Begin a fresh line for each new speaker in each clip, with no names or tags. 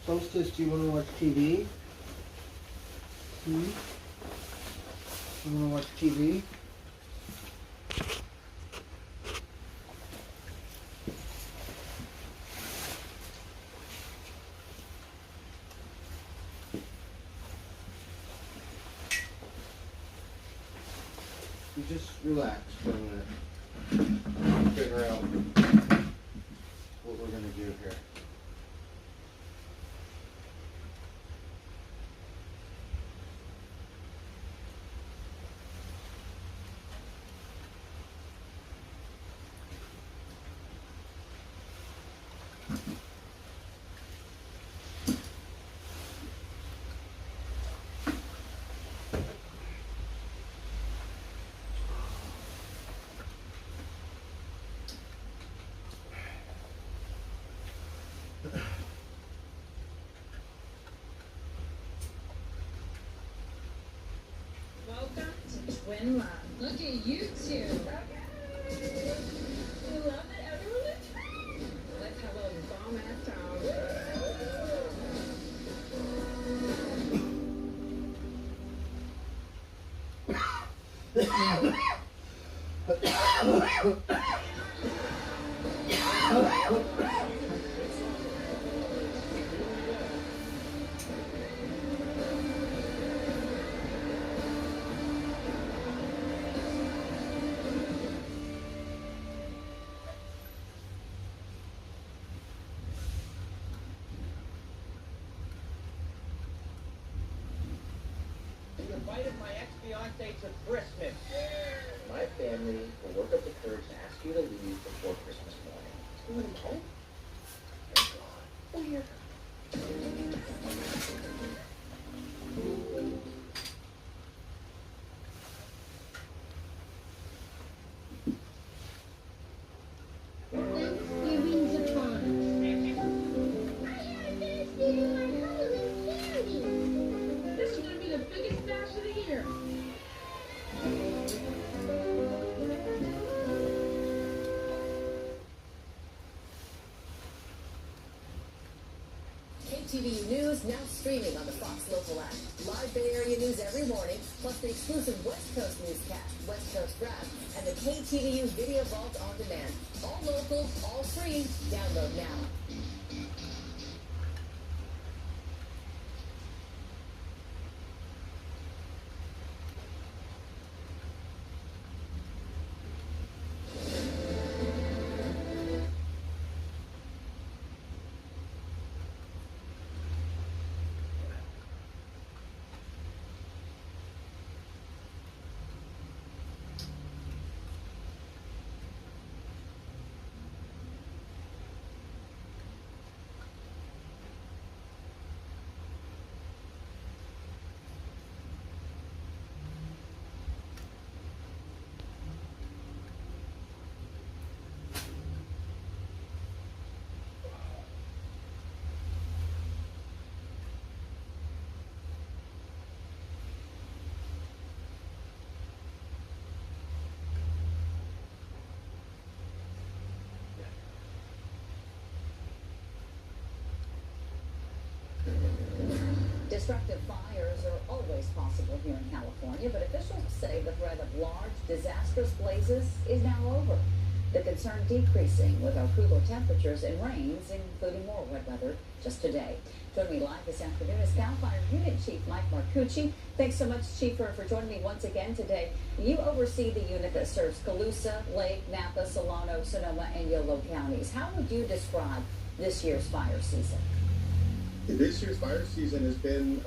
Hostess, do you want to watch TV? You want to watch TV? You just relax for a minute. Figure out what we're going to do here.
Welcome to Twin Love. Look at you two. We love that everyone is free. Let's have a little bomb ass talk.
You invited my ex-fiancée to Christmas. My family will work up the courage to ask you to leave before Christmas morning. Okay? Thank God. Weird.
Thanksgiving Japan. I haven't finished eating my Halloween candy.
This is gonna be the biggest bash of the year.
KTVU News now streaming on the Fox Local app. Live Bay Area news every morning, plus the exclusive West Coast newscast, West Coast Wrap, and the KTVU Video Vault on demand. All local, all free. Download now. Destructive fires are always possible here in California, but officials say the threat of large, disastrous blazes is now over. The concern decreasing with our cooler temperatures and rains, including more wet weather just today. Joining me live this afternoon is CAL FIRE Unit Chief Mike Marcucci. Thanks so much, Chief, for joining me once again today. You oversee the unit that serves Colusa, Lake, Napa, Solano, Sonoma, and Yolo counties. How would you describe this year's fire season?
This year's fire season has been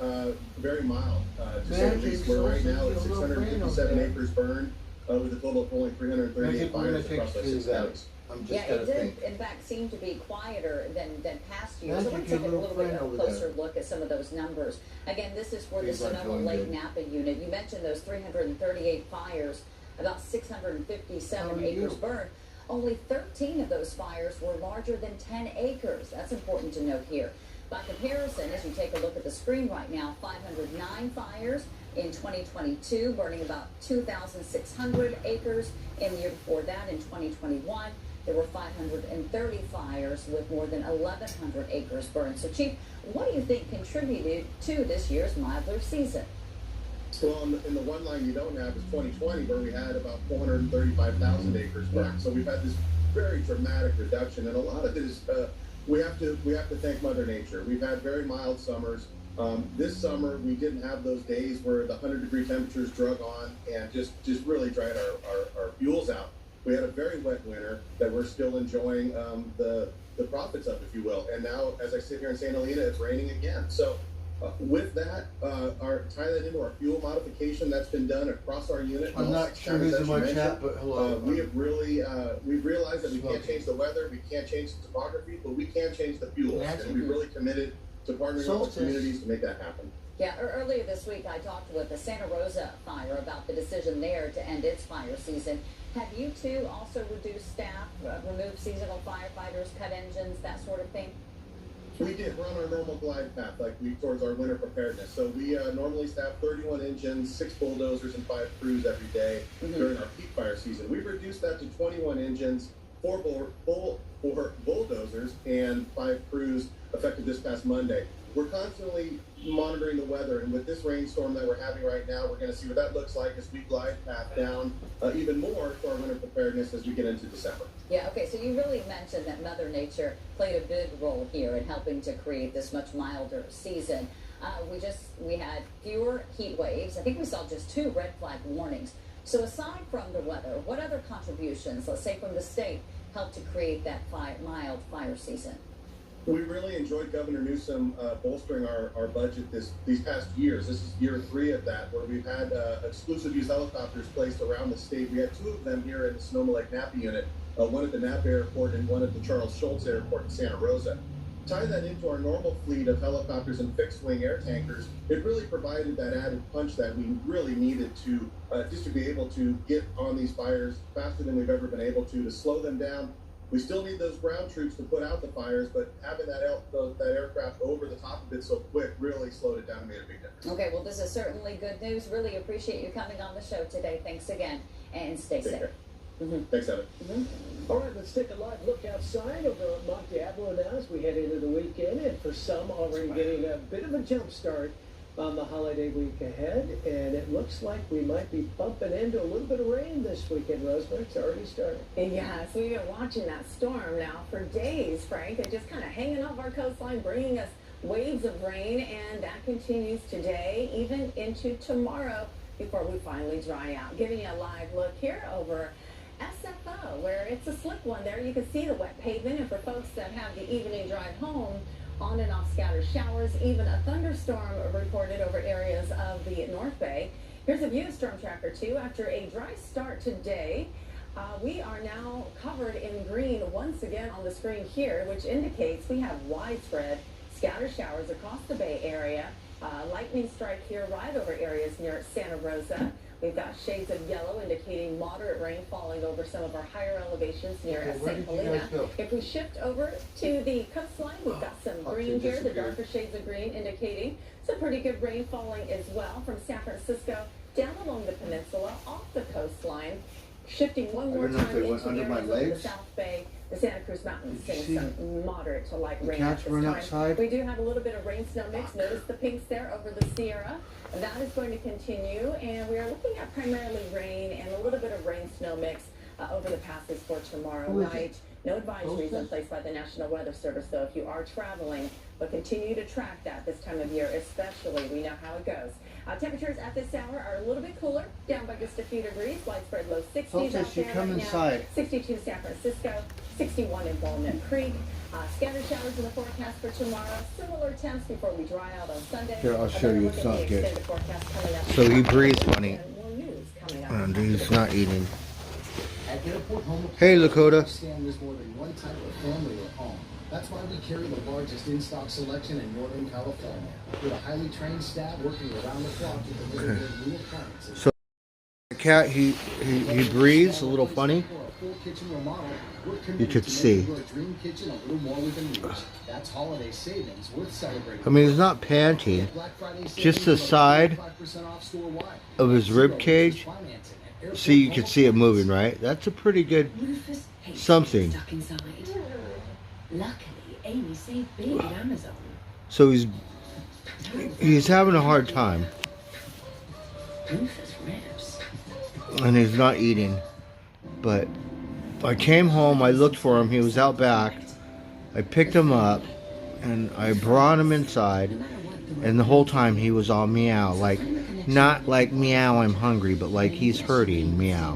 very mild, to say the least. We're right now at 657 acres burned, with a total of only 338 fires across those 6 counties.
It did, in fact, seem to be quieter than past years. So let's take a little bit of a closer look at some of those numbers. Again, this is for the Sonoma Lake Napa unit. You mentioned those 338 fires, about 657 acres burned. Only 13 of those fires were larger than 10 acres. That's important to note here. By comparison, as you take a look at the screen right now, 509 fires in 2022, burning about 2,600 acres. In the year before that, in 2021, there were 530 fires with more than 1,100 acres burned. So, Chief, what do you think contributed to this year's milder season?
Well, in the one line you don't have is 2020, where we had about 435,000 acres burned. So we've had this very dramatic reduction, and a lot of it is we have to thank Mother Nature. We've had very mild summers. This summer we didn't have those days where the 100-degree temperatures drug on and just really dried our fuels out. We had a very wet winter that we're still enjoying the profits of, if you will. And now, as I sit here in St. Helena, it's raining again. So with that, tie that into our fuel modification that's been done across our unit.
I'm not sure who's in my chat, but hello.
We have really we've realized that we can't change the weather, we can't change the topography, but we can change the fuels, and we've really committed to partnering with the communities to make that happen.
Yeah, earlier this week I talked with the Santa Rosa Fire about the decision there to end its fire season. Have you two also reduced staff, removed seasonal firefighters, cut engines, that sort of thing?
We did. We're on our normal glide path, towards our winter preparedness. So we normally staff 31 engines, 6 bulldozers, and 5 crews every day during our peak fire season. We've reduced that to 21 engines, 4 bulldozers, and 5 crews effective this past Monday. We're constantly monitoring the weather, and with this rainstorm that we're having right now, we're going to see what that looks like as we glide path down even more to our winter preparedness as we get into December.
Yeah, okay, so you really mentioned that Mother Nature played a big role here in helping to create this much milder season. We had fewer heat waves. I think we saw just 2 red flag warnings. So aside from the weather, what other contributions, let's say from the state, helped to create that mild fire season?
We really enjoyed Governor Newsom bolstering our budget these past years. This is year 3 of that, where we've had exclusive use helicopters placed around the state. We had 2 of them here in the Sonoma Lake Napa unit, one at the Napa Airport and one at the Charles Schultz Airport in Santa Rosa. Tie that into our normal fleet of helicopters and fixed-wing air tankers, it really provided that added punch that we really needed to just to be able to get on these fires faster than we've ever been able to slow them down. We still need those ground troops to put out the fires, but having that aircraft over the top of it so quick really slowed it down and made a big difference.
Okay, well, this is certainly good news. Really appreciate you coming on the show today. Thanks again, and stay safe.
Thanks, Evan.
All right, let's take a live look outside over at Mount Diablo now as we head into the weekend, and for some already getting a bit of a jump start on the holiday week ahead, and it looks like we might be bumping into a little bit of rain this weekend. Rosemary, it's already started.
Yes, we've been watching that storm now for days, Frank. It's just kind of hanging off our coastline, bringing us waves of rain, and that continues today, even into tomorrow, before we finally dry out. Giving you a live look here over SFO, where it's a slick one there. You can see the wet pavement, and for folks that have the evening drive home, on and off scattered showers, even a thunderstorm reported over areas of the North Bay. Here's a view of Storm Tracker 2. After a dry start today, we are now covered in green once again on the screen here, which indicates we have widespread scattered showers across the Bay Area. Lightning strike here right over areas near Santa Rosa. We've got shades of yellow indicating moderate rain falling over some of our higher elevations near St. Helena. If we shift over to the coastline, we've got some green here, the darker shades of green indicating some pretty good rain falling as well from San Francisco down along the peninsula off the coastline. Shifting one more time into areas of the South Bay, the Santa Cruz Mountains, seeing some moderate to light rain at this time. We do have a little bit of rain-snow mix. Notice the pinks there over the Sierra. That is going to continue, and we are looking at primarily rain and a little bit of rain-snow mix over the passes for tomorrow night. No advisories in place by the National Weather Service, though, if you are traveling, but continue to track that this time of year, especially. We know how it goes. Temperatures at this hour are a little bit cooler, down by just a few degrees. Widespread low 60s out there right now. 62 San Francisco, 61 in Walnut Creek. Scattered showers in the forecast for tomorrow. Similar temps before we dry out on Sunday.
Here, I'll show you. It's not good.
So
he breathes funny. And he's not eating. Hey, Lakota.
There's more than one type of family or home. That's why we carry the largest in-stock selection in Northern California, with a highly trained staff working around the clock to deliver their new appliances.
So the cat, he breathes a little funny. You could see.
That's holiday savings worth celebrating.
I mean, he's not panting. Just the side of his rib cage. See, you can see it moving, right? That's a pretty good. something.
Stuck inside. Luckily, Amy saved big at Amazon.
So he's having a hard time,
Rufus ribs.
and he's not eating. But I came home, I looked for him, he was out back. I picked him up, and I brought him inside, and the whole time he was all meow, like, not like meow I'm hungry, but like he's hurting meow.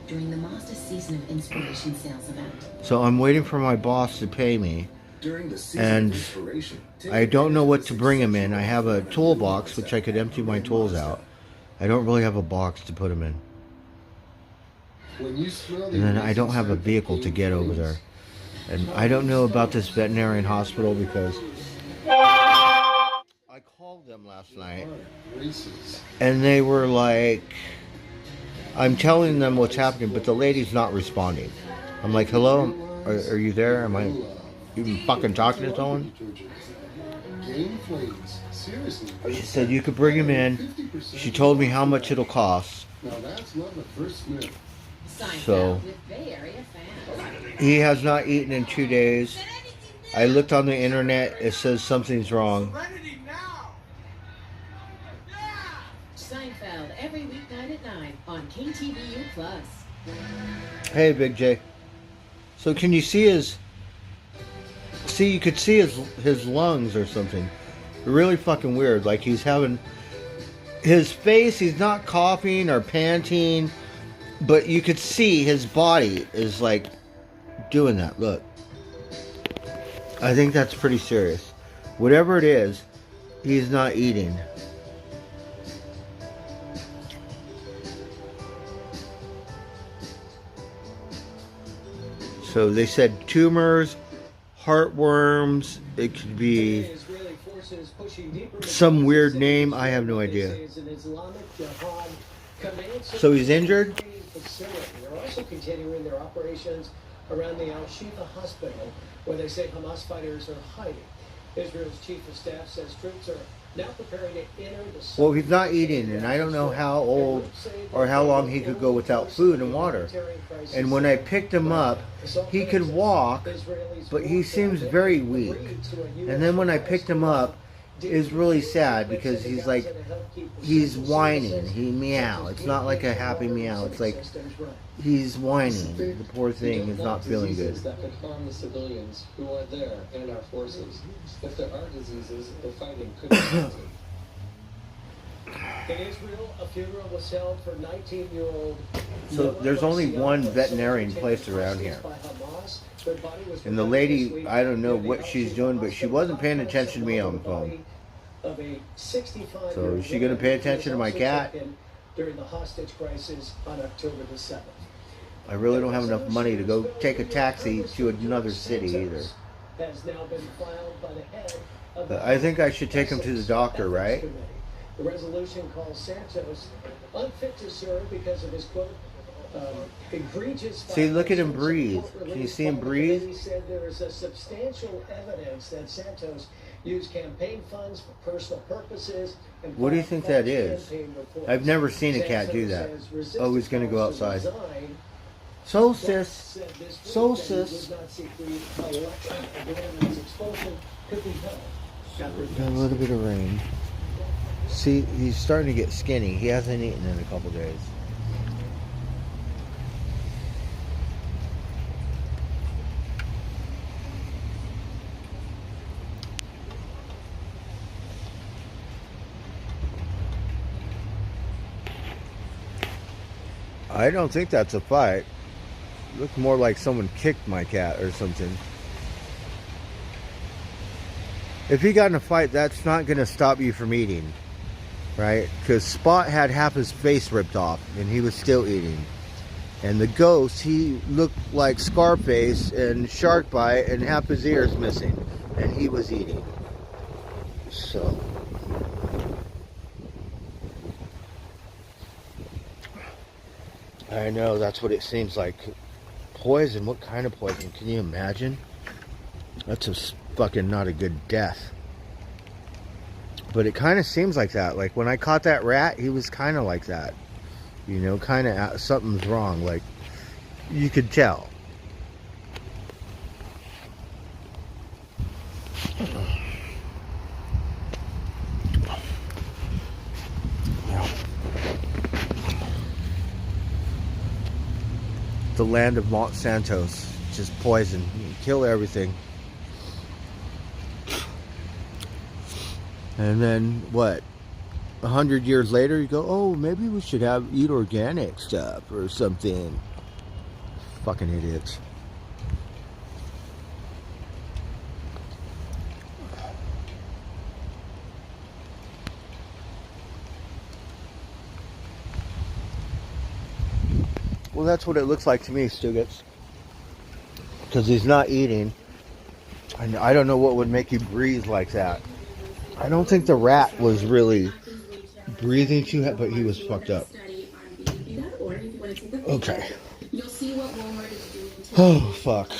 During the Master Season of Inspiration sales event.
So I'm waiting for my boss to pay me,
During the season
and
of inspiration,
I don't know what to bring him in. I have a toolbox, which I could empty my tools out. I don't really have a box to put him in.
when you smell the
And then I don't have a vehicle to get over there. And I don't know about this veterinarian hospital because I called them last night
races.
and they were like, I'm telling them what's happening, but the lady's not responding. I'm like, hello, are you there? Am I even fucking talking to someone?
Game Flames. Seriously.
She said you could bring him in. She told me how much it'll cost.
Now that's not the first Smith.
So he has not eaten in 2 days. I looked on the internet. It says something's wrong.
Seinfeld every weeknight at 9 on KTVU Plus.
Hey, Big J. So can you see his? See, you could see his lungs or something. Really fucking weird. Like he's having his face. He's not coughing or panting, but you could see his body is like doing that. Look, I think that's pretty serious. Whatever it is, he's not eating. So they said tumors, heartworms, it could be some weird name, I have no idea. So he's injured?
They're also continuing their operations around the Al-Shifa hospital, where they say Hamas fighters are hiding. Israel's chief of staff says troops are now preparing to enter the...
Well, he's not eating, and I don't know how old or how long he could go without food and water. And when I picked him up, he could walk, but he seems very weak. And then when I picked him up, it's really sad because he's like, he's whining. He meow. It's not like a happy meow. It's like he's whining. The poor thing is not feeling good.
That could harm the civilians who are there and our forces. If there are diseases, the fighting could be halted.
In Israel, a funeral was held for 19-year-old.
So there's only one veterinarian place around here. And the lady, I don't know what she's doing, but she wasn't paying attention to me on the phone. So is she going to pay attention to my cat?
During the hostage crisis on October the 7th.
I really don't have enough money to go take a taxi to another city either.
Has now been filed by the head of
But I think I should take him to the doctor, right?
The resolution calls Santos unfit to serve because of his quote egregious.
See, look at him breathe. Can you see him breathe?
He said there is a substantial evidence that Santos used campaign funds for personal purposes. And
What do you think that is? I've never seen a cat do that. Oh, he's going to go outside. So, sis. So, sis. Got a little bit of rain. See, he's starting to get skinny. He hasn't eaten in a couple days. I don't think that's a fight. Looks more like someone kicked my cat or something. If he got in a fight, that's not going to stop you from eating. Right? Because Spot had half his face ripped off and he was still eating. And the ghost, he looked like Scarface and Sharkbite and half his ears missing. And he was eating. So... I know, that's what it seems like. Poison? What kind of poison? Can you imagine? That's a fucking not a good death. But it kind of seems like that. Like when I caught that rat, he was kind of like that. You know, kind of something's wrong. Like You could tell. The land of Monsanto's just poison. You kill everything. And then what? 100 years later, you go, oh, maybe we should eat organic stuff or something. Fucking idiots. Well, that's what it looks like to me, Stugatz. Because he's not eating. And I don't know what would make you breathe like that. I don't think the rat was really breathing too hard, but he was fucked up. Okay. Oh, fuck.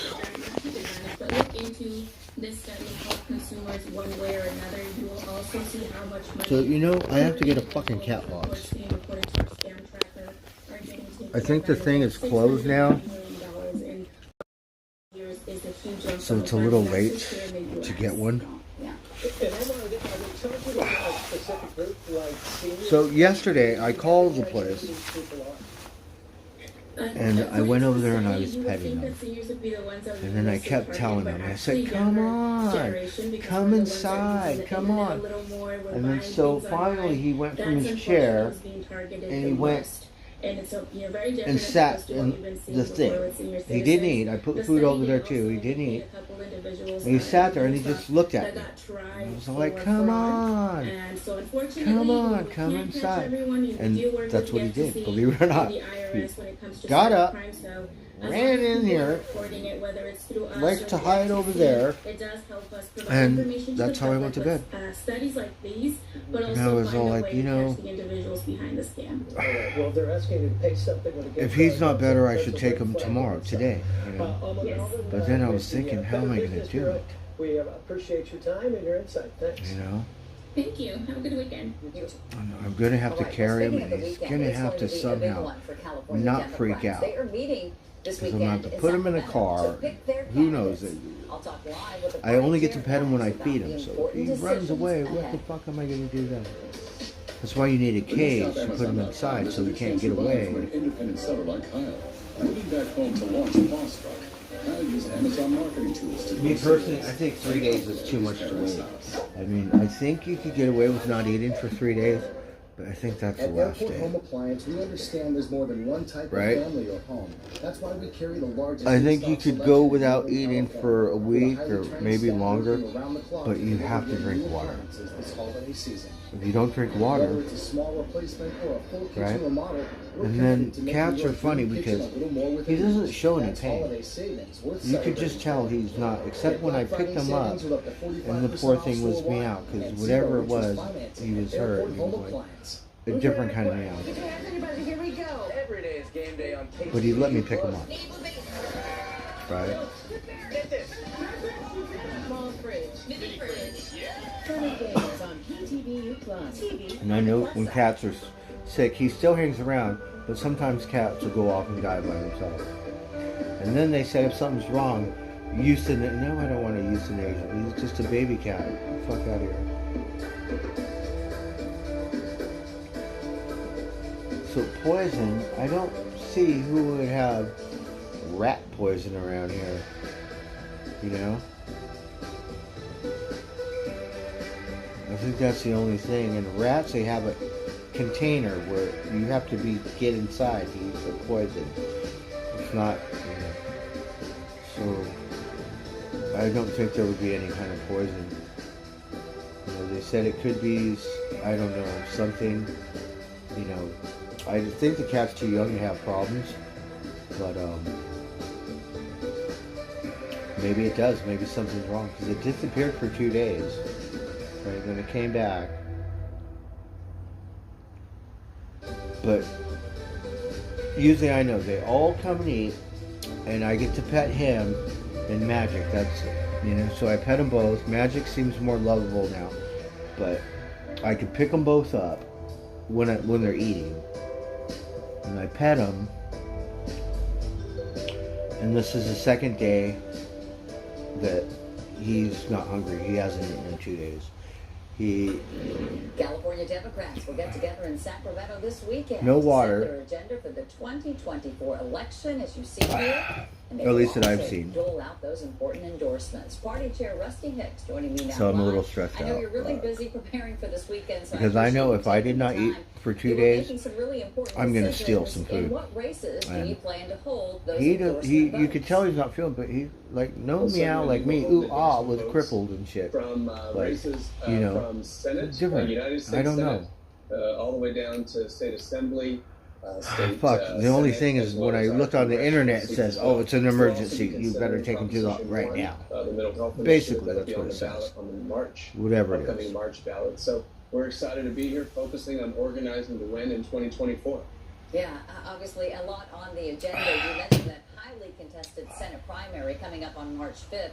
But look into this study help consumers one way or another. You will also see how much money.
So, you know, I have to get a fucking cat box. I think the thing is closed now. So it's a little late to get one. So yesterday I called the place and I went over there and I was petting them. And then I kept telling them, I said, come on, come inside, come on. And then so finally he went from his chair and he went and sat in the thing. He didn't eat. I put the food over there too. He didn't eat. And he sat there and he just looked at me. And I was like, come on. Come on, come inside. And that's what he did, believe it or not. He got up, ran in here, likes to hide over there, and that's how I went to bed. And I was all like, you know, if he's not better, I should take him tomorrow, today. You know? But then I was thinking, how am I going to do it?
We appreciate your time and your insight. Thanks.
You know?
Thank you. Have a good weekend.
I'm going to have to carry him, and he's going to have to somehow not freak out. Because I'm going to have to put him in a car. Who knows? I only get to pet him when I feed him. So if he runs away, what the fuck am I going to do then? That's why you need a cage to put him inside so he can't get away.
Independent seller like Kyle. Moving back home to launch Awestruck. Kyle used Amazon marketing tools to...
Me personally, I think 3 days is too much to wait. I mean, I think you could get away with not eating for 3 days, but I think that's the last
Airport
day.
Home Appliance, we understand there's more than one type
Right?
of family or home. That's why we carry the largest.
I think you
in-stock
could go
selection
without
in
eating
California.
for a
With
week
highly
or
trained
maybe
staff
longer,
working around the clock
but
to
you
deliver
have to
your
drink
new
water.
appliances this holiday season.
If you don't drink
Whether
water,
it's a small replacement or a full kitchen
right?
remodel, we're
And
committed
then
to making
cats
your
are funny
food kitchen
because
a little more
he
within
doesn't
reach.
show any
That's
pain.
holiday savings worth
You could just tell
celebrating.
he's not, except when I
Black
picked
Friday
him up,
savings with up to 45%
and the poor
off
thing was
store-wide.
meow, because
And
whatever
Zero
it was,
Interest Financing
he was
at
hurt.
Airport
He
Home
was like
Appliance.
a different kind of meow.
Everybody, here we go. Every day is game day on KTVU.
But he let me pick him up. Right?
Get this.
Small fridge, mini fridge. Funny games on KTVU Plus. TV.
And I know when cats are sick, he still hangs around, but sometimes cats will go off and die by themselves. And then they said if something's wrong, euthanize. No, I don't want to euthanize him. He's just a baby cat. Get the fuck out of here. So poison, I don't see who would have rat poison around here. You know? I think that's the only thing. And rats, they have a container where you have to get inside to use the poison. It's not, you know. So I don't think there would be any kind of poison. You know, they said it could be, I don't know, something, you know. I think the cat's too young to have problems, but maybe it does. Maybe something's wrong because it disappeared for 2 days. Right, then it came back, but usually I know they all come and eat, and I get to pet him and Magic. That's it, you know. So I pet them both. Magic seems more lovable now, but I can pick them both up when they're eating. And I pet them, And this is the second day that he's not hungry. He hasn't eaten in 2 days.
California Democrats will get together in Sacramento this weekend.
No
to
water.
set their agenda for the 2024 election, as you see here. And they
At least
will
that I've
also
seen.
dole out those important endorsements. Party Chair Rusty Hicks joining me now.
So I'm a little
live.
stressed
I know
out,
you're really
but-
busy preparing for this weekend. So
Because I know
appreciate
if
you
I
taking
did not
the
eat
time.
for 2
You were
days,
making some really important
I'm gonna steal
decisions.
some food.
In what races do
And
you plan to hold those
he
endorsement
you
votes?
could tell he's not feeling, but he like no
Also,
meow
when
like
you
me,
hold
ooh
the
ah,
endorsement
was
votes
crippled and shit.
From
Like,
races
you know,
from Senate,
different.
United States
I don't
Senate,
know.
all the way down to state assembly. State,
Fuck. The only
Senate,
thing
as
is
well
when I
as our
looked on the
congressional
internet, it
seats
says,
as well.
"Oh, it's an
We'll also
emergency.
be
You better
considering
take him to the
Proposition
right
1,
now."
The mental health
Basically,
initiative that'll
that's
be
what
on
it
the
says.
ballot on the March,
Whatever it
upcoming
is.
March ballot. So we're excited to be here, focusing on organizing to win in 2024.
Yeah, obviously a lot on the agenda. You mentioned that highly contested Senate primary coming up on March 5th.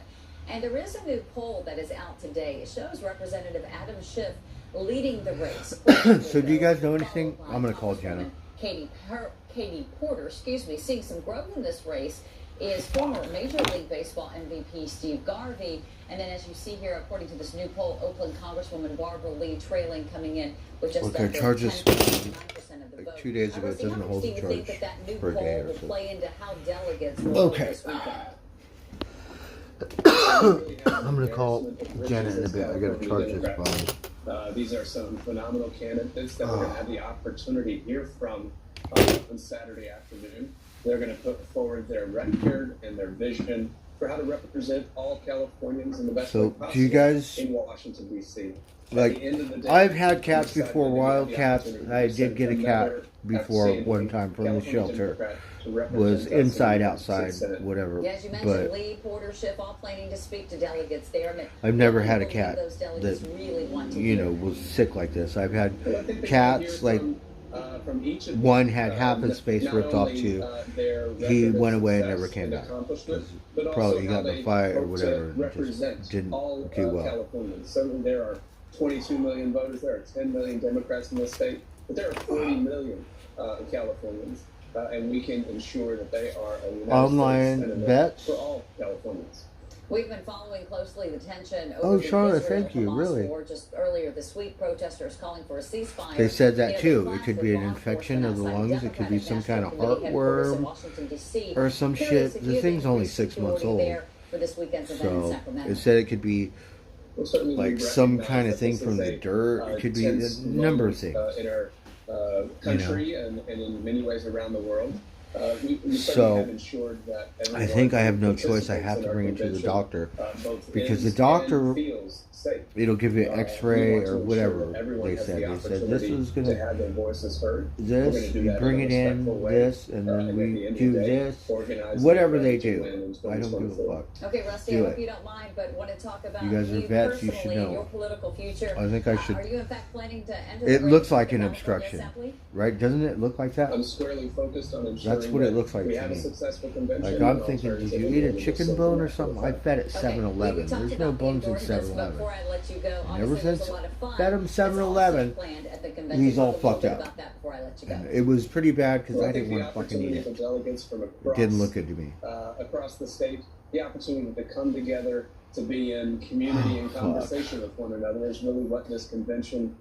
And there is a new poll that is out today. It shows Representative Adam Schiff leading the race.
So do you guys know anything? I'm gonna call Jenna.
Katie Porter, seeing some growth in this race is former Major League Baseball MVP Steve Garvey. And then as you see here, according to this new poll, Oakland Congresswoman Barbara Lee trailing coming in with just
Okay,
under
charges
10.9% of the vote.
like 2 days ago. It doesn't hold the
Do you think
charge
that new
for a
poll
day or
will
so.
play into how delegates will vote
Okay.
this weekend?
I'm gonna call Janet in a bit. I gotta charge this phone.
These are some phenomenal candidates that we're going to have the opportunity to hear from on Saturday afternoon. They're going to put forward their record and their vision for how to represent all Californians in the best way
So,
possible
do you guys
in Washington, D.C.
like? I've had cats before, wild cats. I did get a cat before one time from the shelter. Was inside, outside, whatever.
Yeah, as you mentioned,
But
Lee, Porter, Schiff, all planning to speak to delegates there. And
I've never
I
had a
believe
cat
those delegates
that
really want to
you
hear.
know was sick like this. I've had
Well, I think they
cats
wanna
like
hear from each of
one
them,
had half his face
not
ripped off
only,
too.
their
He
record
went
of
away and
success
never came
and
back.
accomplishment,
'Cause
but
probably
also
he
how
got in a
they
fight or
hope to
whatever and
represent
just didn't
all
do well.
Californians. Certainly there are 22 million voters. There are 10 million Democrats in this state, but there are 40 million Californians, and we can ensure that they are a United
Online
States Senator
vets?
for all Californians.
We've been following closely the tension over
Oh,
the
Charlotte,
Israel
thank you,
Hamas
really.
war. Just earlier this week, protesters calling for a ceasefire.
They said that
You know,
too.
they
It could
clashed
be
with
an
law
infection of the
enforcement
lungs. It could be
outside
some kind of
Democratic National Committee headquarters in
heartworm
Washington, D.C.
or some
Curious
shit.
if
The
you
thing's
have
only
increased
6 months
security
old.
there for this weekend's event in
So
Sacramento.
it said it could be
Well, certainly we
like some
recognize
kind of
that
thing
this
from
is
the
a,
dirt. It could be a
tense
number of
moment,
things.
in our country and in many ways around the world. We
So,
certainly have ensured that
I think I have no
everyone
choice. I have
participates
to
in
bring
our
it to the
convention,
doctor
both
because
is
the
and
doctor,
feels safe.
it'll give you an
We
X-ray
want to
or
ensure
whatever
that everyone
they
has
said.
the
They said this
opportunity
is
to
gonna
have their voices heard. We're gonna
this
do
you
that
bring
in
it
a
in
respectful way,
this and then
and at
we
the end of
do
the day,
this
organize
whatever
the
they
ready to
do.
win in
I don't give a
2024.
fuck.
Okay, Rusty,
Do
I hope
it.
you don't mind, but want to talk about
You guys are vets, you should
personally,
know.
your political future.
I think I should.
Are you in fact planning to enter
It
the
looks
race
like
for
an
the
obstruction,
Assembly?
right? Doesn't it look like that?
I'm squarely focused on ensuring
That's what it
that
looks like
we
to
have a
me.
successful convention.
Like
and
I'm
an
thinking, did
alternative
you eat a
and
chicken
something
bone or
that
something?
will
I fed at 7-Eleven.
We talked
There's no
about the
bones in
endorsements, but
7-Eleven.
before I let you go,
Ever
obviously there's
since
a lot of fun
fed him
that's also
7-Eleven,
planned at the convention.
he's all
Talk a little
fucked
bit
up.
about that before I let you go.
And it was pretty bad because
Well,
I
think
didn't
the
want to fucking eat
opportunity
it.
for delegates from
It
across,
didn't look good to me.
across the state, the opportunity to come together, to be in community and
Fuck.
conversation with one another is really what this convention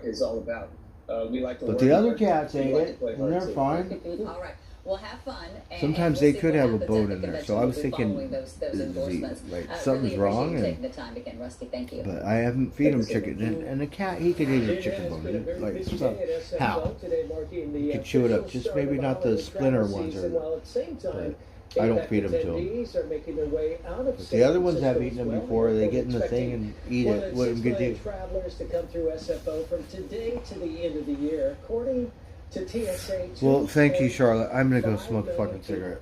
is all about. We like to
But
work
the other
hard,
cats
we
ate
like to
it,
play
and
hard,
they're
too.
fine.
All right. Well, have fun. And
Sometimes
we'll
they
see
could
what
have a
happens
boat
at the
in there,
convention.
so I
We'll
was
be
thinking,
following those endorsements.
like
Really
something's
appreciate
wrong,
you
and
taking the time again, Rusty. Thank you.
but I haven't feed him chicken. And a cat, he could eat a chicken bone. He- Like some, how? He could chew it up, just maybe not the splinter ones. But I don't feed them to him. But the other ones have eaten them before. They get in the thing and eat it. What a good deal.
Travelers to come through SFO from today to the end of the year, according to TSA.
Well, thank you, Charlotte. I'm gonna go smoke a fucking cigarette.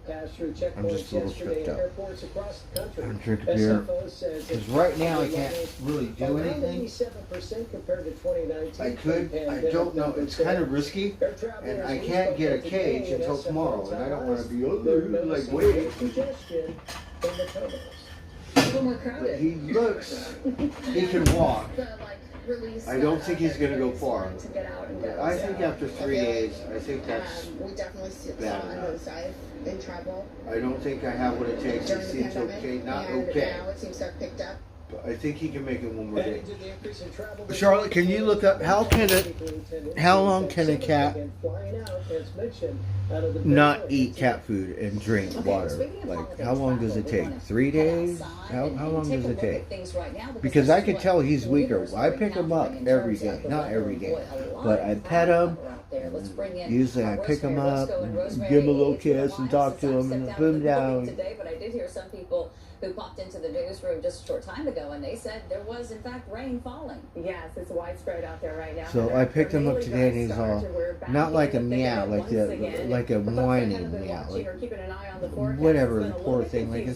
I'm just a little stressed out. I'm drinking beer. Because right now I can't really do anything.
87% compared to 2019.
I could. I don't know. It's kind of risky. And I can't get a cage until tomorrow. And I don't want to be like waiting.
Congestion in the tunnels.
A little more
But
crowded.
he looks, he can walk.
The, like,
release.
I don't think he's going to go far.
To get out and go.
I think after 3 days, I think that's
we definitely saw
bad
a
enough.
nosedive in travel
I don't think I have what it takes. He
during the
seems
pandemic,
okay, not
and
okay.
now it seems to have picked up.
But I think he can make it one more day.
Adding to the increase in travel,
Charlotte, can you look up how long can a cat not eat cat food and drink water? Like, how long does it take? 3 days? How long does it take? Because I could tell he's weaker. I pick him up every day. Not every day. But I pet him. Usually I pick him up, and give him a little kiss and talk to him and put him down.
Today, but I did hear some people who popped into the newsroom just a short time ago, and they said there was, in fact, rain falling.
Yes, it's widespread out there right now.
So I picked him up today, and he's all not like a meow, like a whining meow, like whatever. The poor thing, like a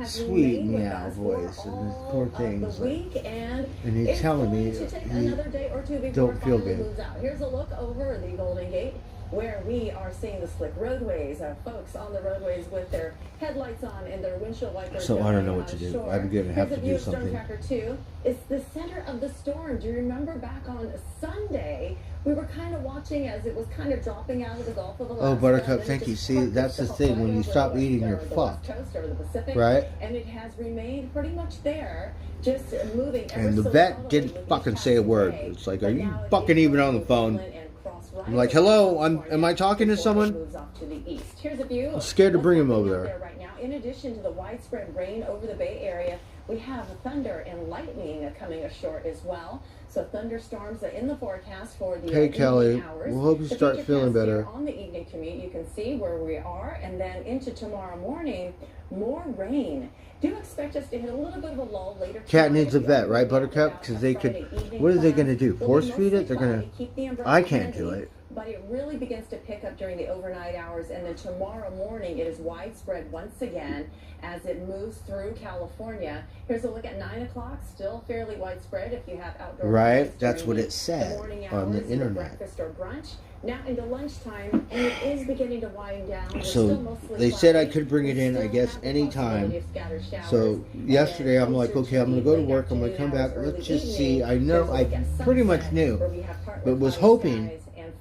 sweet meow voice, and this poor thing's like, and he's telling me he don't feel good.
Here's a look over the Golden Gate, where we are seeing the slick roadways, folks on the roadways with their headlights on and their windshield wipers.
So I don't know what to do. I'm gonna have to do something.
Storm Tracker 2 is the center of the storm. Do you remember back on Sunday, we were kind of watching as it was kind of dropping out of the Gulf of Alaska?
Oh, Buttercup, thank you. See, that's the thing. When you stop eating, you're fucked. Right?
And it has remained pretty much there, just moving.
And the vet didn't fucking say a word. It's like, are you fucking even on the phone? I'm like, hello, am I talking to someone?
Here's a view.
I'm scared to bring him over there.
Right now, in addition to the widespread rain over the Bay Area, we have thunder and lightning coming ashore as well. So thunderstorms are in the forecast for the
Hey Kelly,
hours.
we'll hope you start feeling better.
On the evening commute, you can see where we are, and then into tomorrow morning, more rain. Do expect us to hit a little bit of a lull later.
Cat needs a vet, right, Buttercup? Because they could. What are they going to do? Force feed it? They're going to. I can't do it.
But it really begins to pick up during the overnight hours, and then tomorrow morning it is widespread once again as it moves through California. Here's a look at 9 o'clock, still fairly widespread if you have outdoor.
Right, that's what it said on the internet.
Breakfast or brunch. Now into lunchtime, and it is beginning to wind down.
So they said I could bring it in, I guess, anytime. So yesterday I'm like, okay, I'm going to go to work, I'm going to come back, let's just see. I know, I pretty much knew, but was hoping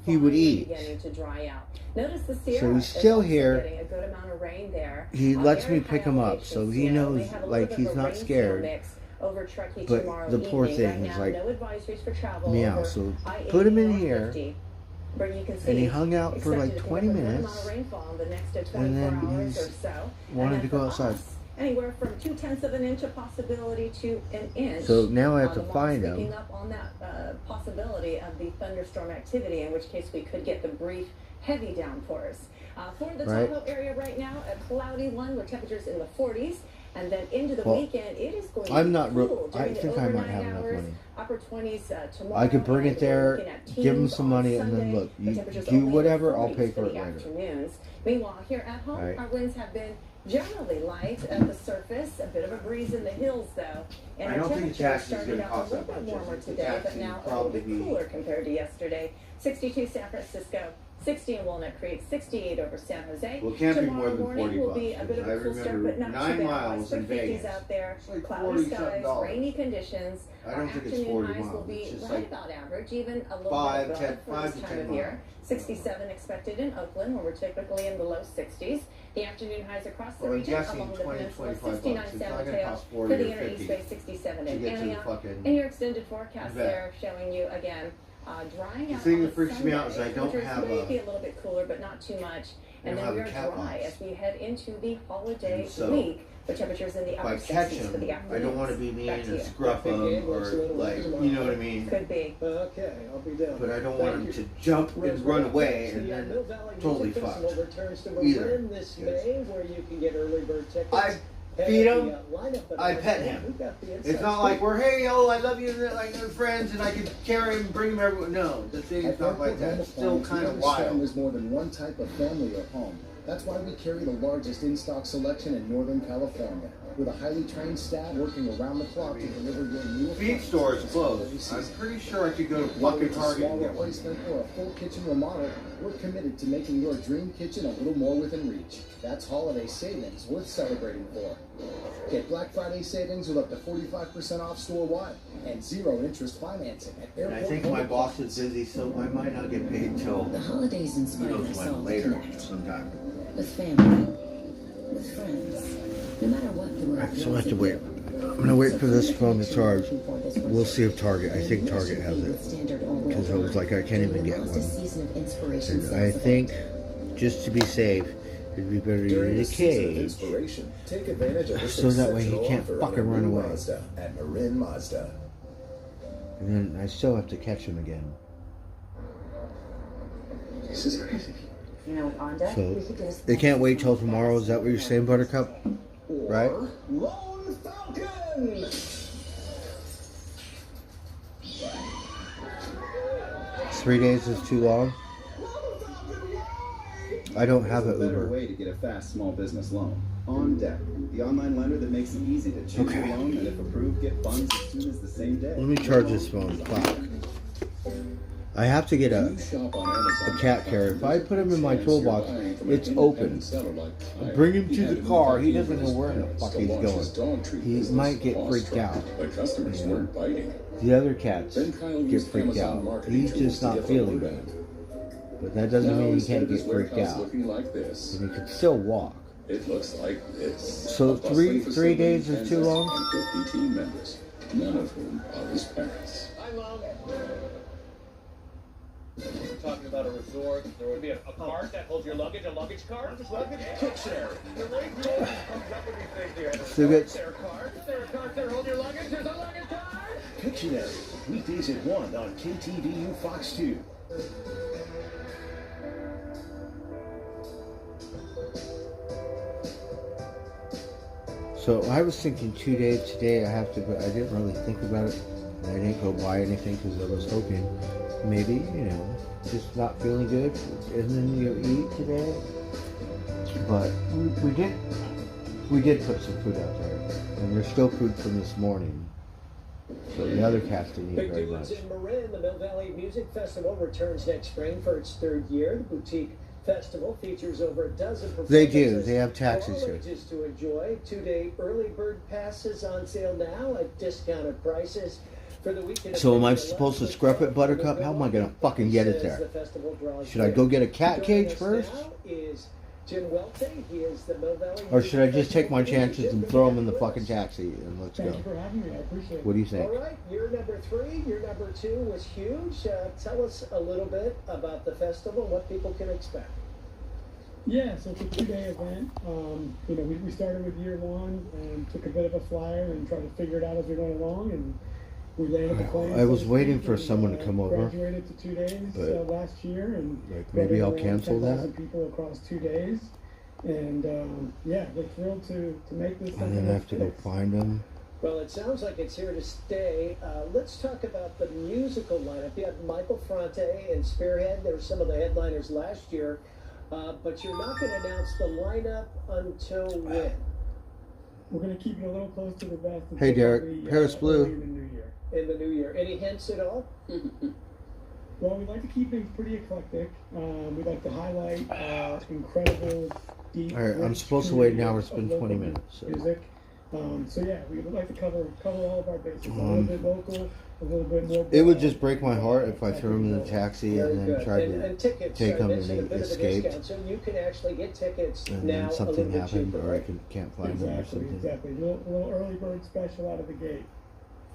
he would eat. So he's still here. He lets me pick him up, so he knows, like, he's not scared. But the poor thing is like, meow. So put him in here. And he hung out for like 20 minutes, and then he's wanted to go outside.
Anywhere from 0.2 of an inch of possibility to an inch.
So now I have to find him.
Picking up on that possibility of the thunderstorm activity, in which case we could get the brief heavy downpours. For the Tahoe area right now, a cloudy one with temperatures in the 40s. And then into the weekend, it is going to be cool.
I think I might have enough money.
Upper 20s tomorrow.
I could bring it there, give him some money, and then look, you do whatever, I'll pay for it later.
Afternoons. Meanwhile, here at home, our winds have been generally light at the surface. A bit of a breeze in the hills, though. And
I don't think the taxi is going to
out
cost
a
that
little bit
much.
warmer today, but now a little bit cooler compared to yesterday. 62 San Francisco. 60 in Walnut Creek, 68 over San Jose.
Well, it can't be more
Tomorrow
than
morning
40
will be a bit of a cool start, but not
9
too bad.
miles in Vegas.
Out there,
It's like
cloudy
$40-something.
skies, rainy conditions.
I don't think it's 40
highs will
miles.
be
It's just
right
like
about average, even a little
5
bit
to
above for
5
this
to
time
10
of year.
miles.
67 expected in Oakland, where we're typically in the low 60s. The afternoon highs across the
Well, I'm
region,
guessing
along the
20,
peninsula,
25
69
bucks. It's
San
not going to
Mateo,
cost
for
40
the
or
inner East
50
Bay, 67
to
in
get to the
Antioch.
fucking
And your extended forecast
vet.
there showing you again. Drying
The
out
thing
on
that freaks me out is I don't
Temperatures
have
may
a-
be a little bit cooler, but not too much. And
don't
then
have
we
a
are
cat
dry
box.
as we head into the holiday
And so,
week. The temperatures in the
If I
upper
catch
60s for the
him,
afternoon.
I don't want to be mean
Back to
and
you.
scruff him or like, you know what I mean?
Could be.
Okay, I'll be down.
But I don't want him to jump and run away and then totally fucked either.
This May, where you can get early bird tickets.
I feed him, I pet him. It's not like we're, hey, oh, I love you, like we're friends, and I can carry him, bring him everywhere. No, the thing's not like that. It's still kind of wild.
There's more than one type of family or home. That's why we carry the largest in-stock selection in Northern California. with a highly trained staff working around the clock to deliver your new
Feed store is closed. I'm pretty sure I could go to
Whether
fucking
it's a
Target
small
and get one.
replacement or a full kitchen remodel, we're committed to making your dream kitchen a little more within reach. That's holiday savings worth celebrating for. Get Black Friday savings with up to 45% off store-wide and zero interest financing at
And
Airport.
I think my boss is busy, so I might not get paid till
The holidays
who
inspire
knows
us
when,
all to
later
connect
sometime.
with family, with friends. No matter what the world
Alright, so I
throws
have to
at
wait.
you.
I'm gonna wait for this phone to
So
charge.
for this
We'll see if Target. I think Target has
with
it.
standard all
Because I was like, I can't even get
Lost a
one.
season of inspiration
And I
sales
think, just to be safe, it'd be better to
During
get a
this season of
cage.
inspiration, take advantage of this
So that way he
exceptional
can't
offer
fucking
on a
run
new
away.
Mazda at Marin Mazda.
And then I still have to catch him again.
This is crazy.
You know, with Honda,
So,
we could just...
they can't wait till tomorrow. Is that what you're saying, Buttercup? Right?
Lone Falcon!
3 days is too long. I don't have an
Better
Uber.
way to get a fast small business loan. On Deck, the online lender that makes it easy to choose
Okay.
your loan and if approved, get funds as soon as the same day.
Let me charge this phone. Fuck. I have to get a cat carrier. If I put him in my toolbox, it's open. Bring him to the car. He doesn't know where the fuck he's going. He might get freaked out.
The customers weren't biting.
The other cats
Then Kyle
get
used
freaked
Amazon
out.
marketing
He's
tools
just
to
not
get the
feeling
word
good.
out.
But that doesn't
Now,
mean he
instead
can't
of his
get freaked
warehouse
out.
looking like this,
And he can still walk.
it looks like this.
So
A bustling
3
facility
days
in
is too
Kansas
long?
and 50 team members, none of whom are his parents.
We're talking about a resort. There would be a cart that holds your luggage, a luggage cart. Luggage Pictionary. The way Google comes up with these things here.
So good.
Is there a cart? Is there a cart there holding your luggage? There's a luggage cart.
Pictionary, weekdays at 1 on KTVU Fox 2.
So I was thinking 2 days today. I have to go. I didn't really think about it. I didn't go buy anything because I was hoping maybe, just not feeling good. And then you eat today. But we did put some food out there. And there's still food from this morning. So the other cats didn't eat
Big
very
news
much.
in Marin, the Mill Valley Music Festival returns next spring for its third year. The boutique festival features over a dozen performances.
They do. They have taxis
for all
here.
ages to enjoy. 2-day early bird passes on sale now at discounted prices. For the weekend.
So am I supposed to scrub it, Buttercup? How am I going to fucking get it there? Should I go get a cat cage first?
Is Jim Welte. He is the Mill Valley.
Or should I just take my chances and throw them in the fucking taxi and let's
Thank
go?
you for having me. I appreciate it.
What do you think?
All right, year number 3, year number 2 was huge. Tell us a little bit about the festival, what people can expect.
Yeah, so it's a 2-day event. We started with year 1 and took a bit of a flyer and tried to figure it out as we went along, and we landed the plane.
I was
so to
waiting
speak,
for
and,
someone to come over,
Graduated to 2 days
but,
last year, and
like, maybe I'll
brought in around
cancel that.
10,000 people across 2 days, and we're thrilled to make this.
And
something
then I have
that's
to go
fixed.
find them.
Well, it sounds like it's here to stay. Let's talk about the musical lineup. You have Michael Franti and Spearhead. They were some of the headliners last year, but you're not going to announce the lineup until when?
We're going to keep it a little close to the vest.
Hey,
until
Derek,
probably,
Paris Blue.
early in the new year.
In the new year. Any hints at all?
Well, we like to keep things pretty eclectic. We like to highlight incredible, deep.
All right, I'm
rich
supposed to wait an hour.
communities
It's been
of
20
local
minutes. So.
Music. So yeah, we would like to cover all of our bases. A little
Um,
bit local, a little bit more.
It would just break my heart if I threw him in the taxi and then tried to
and tickets,
take
I
him
mentioned a
and
bit
he
of a
escaped.
discount, so you can actually get tickets
And
now
then
a
something
little bit
happened,
cheaper,
or I
right?
can't find him or something.
Exactly. A little early bird special out of the gate.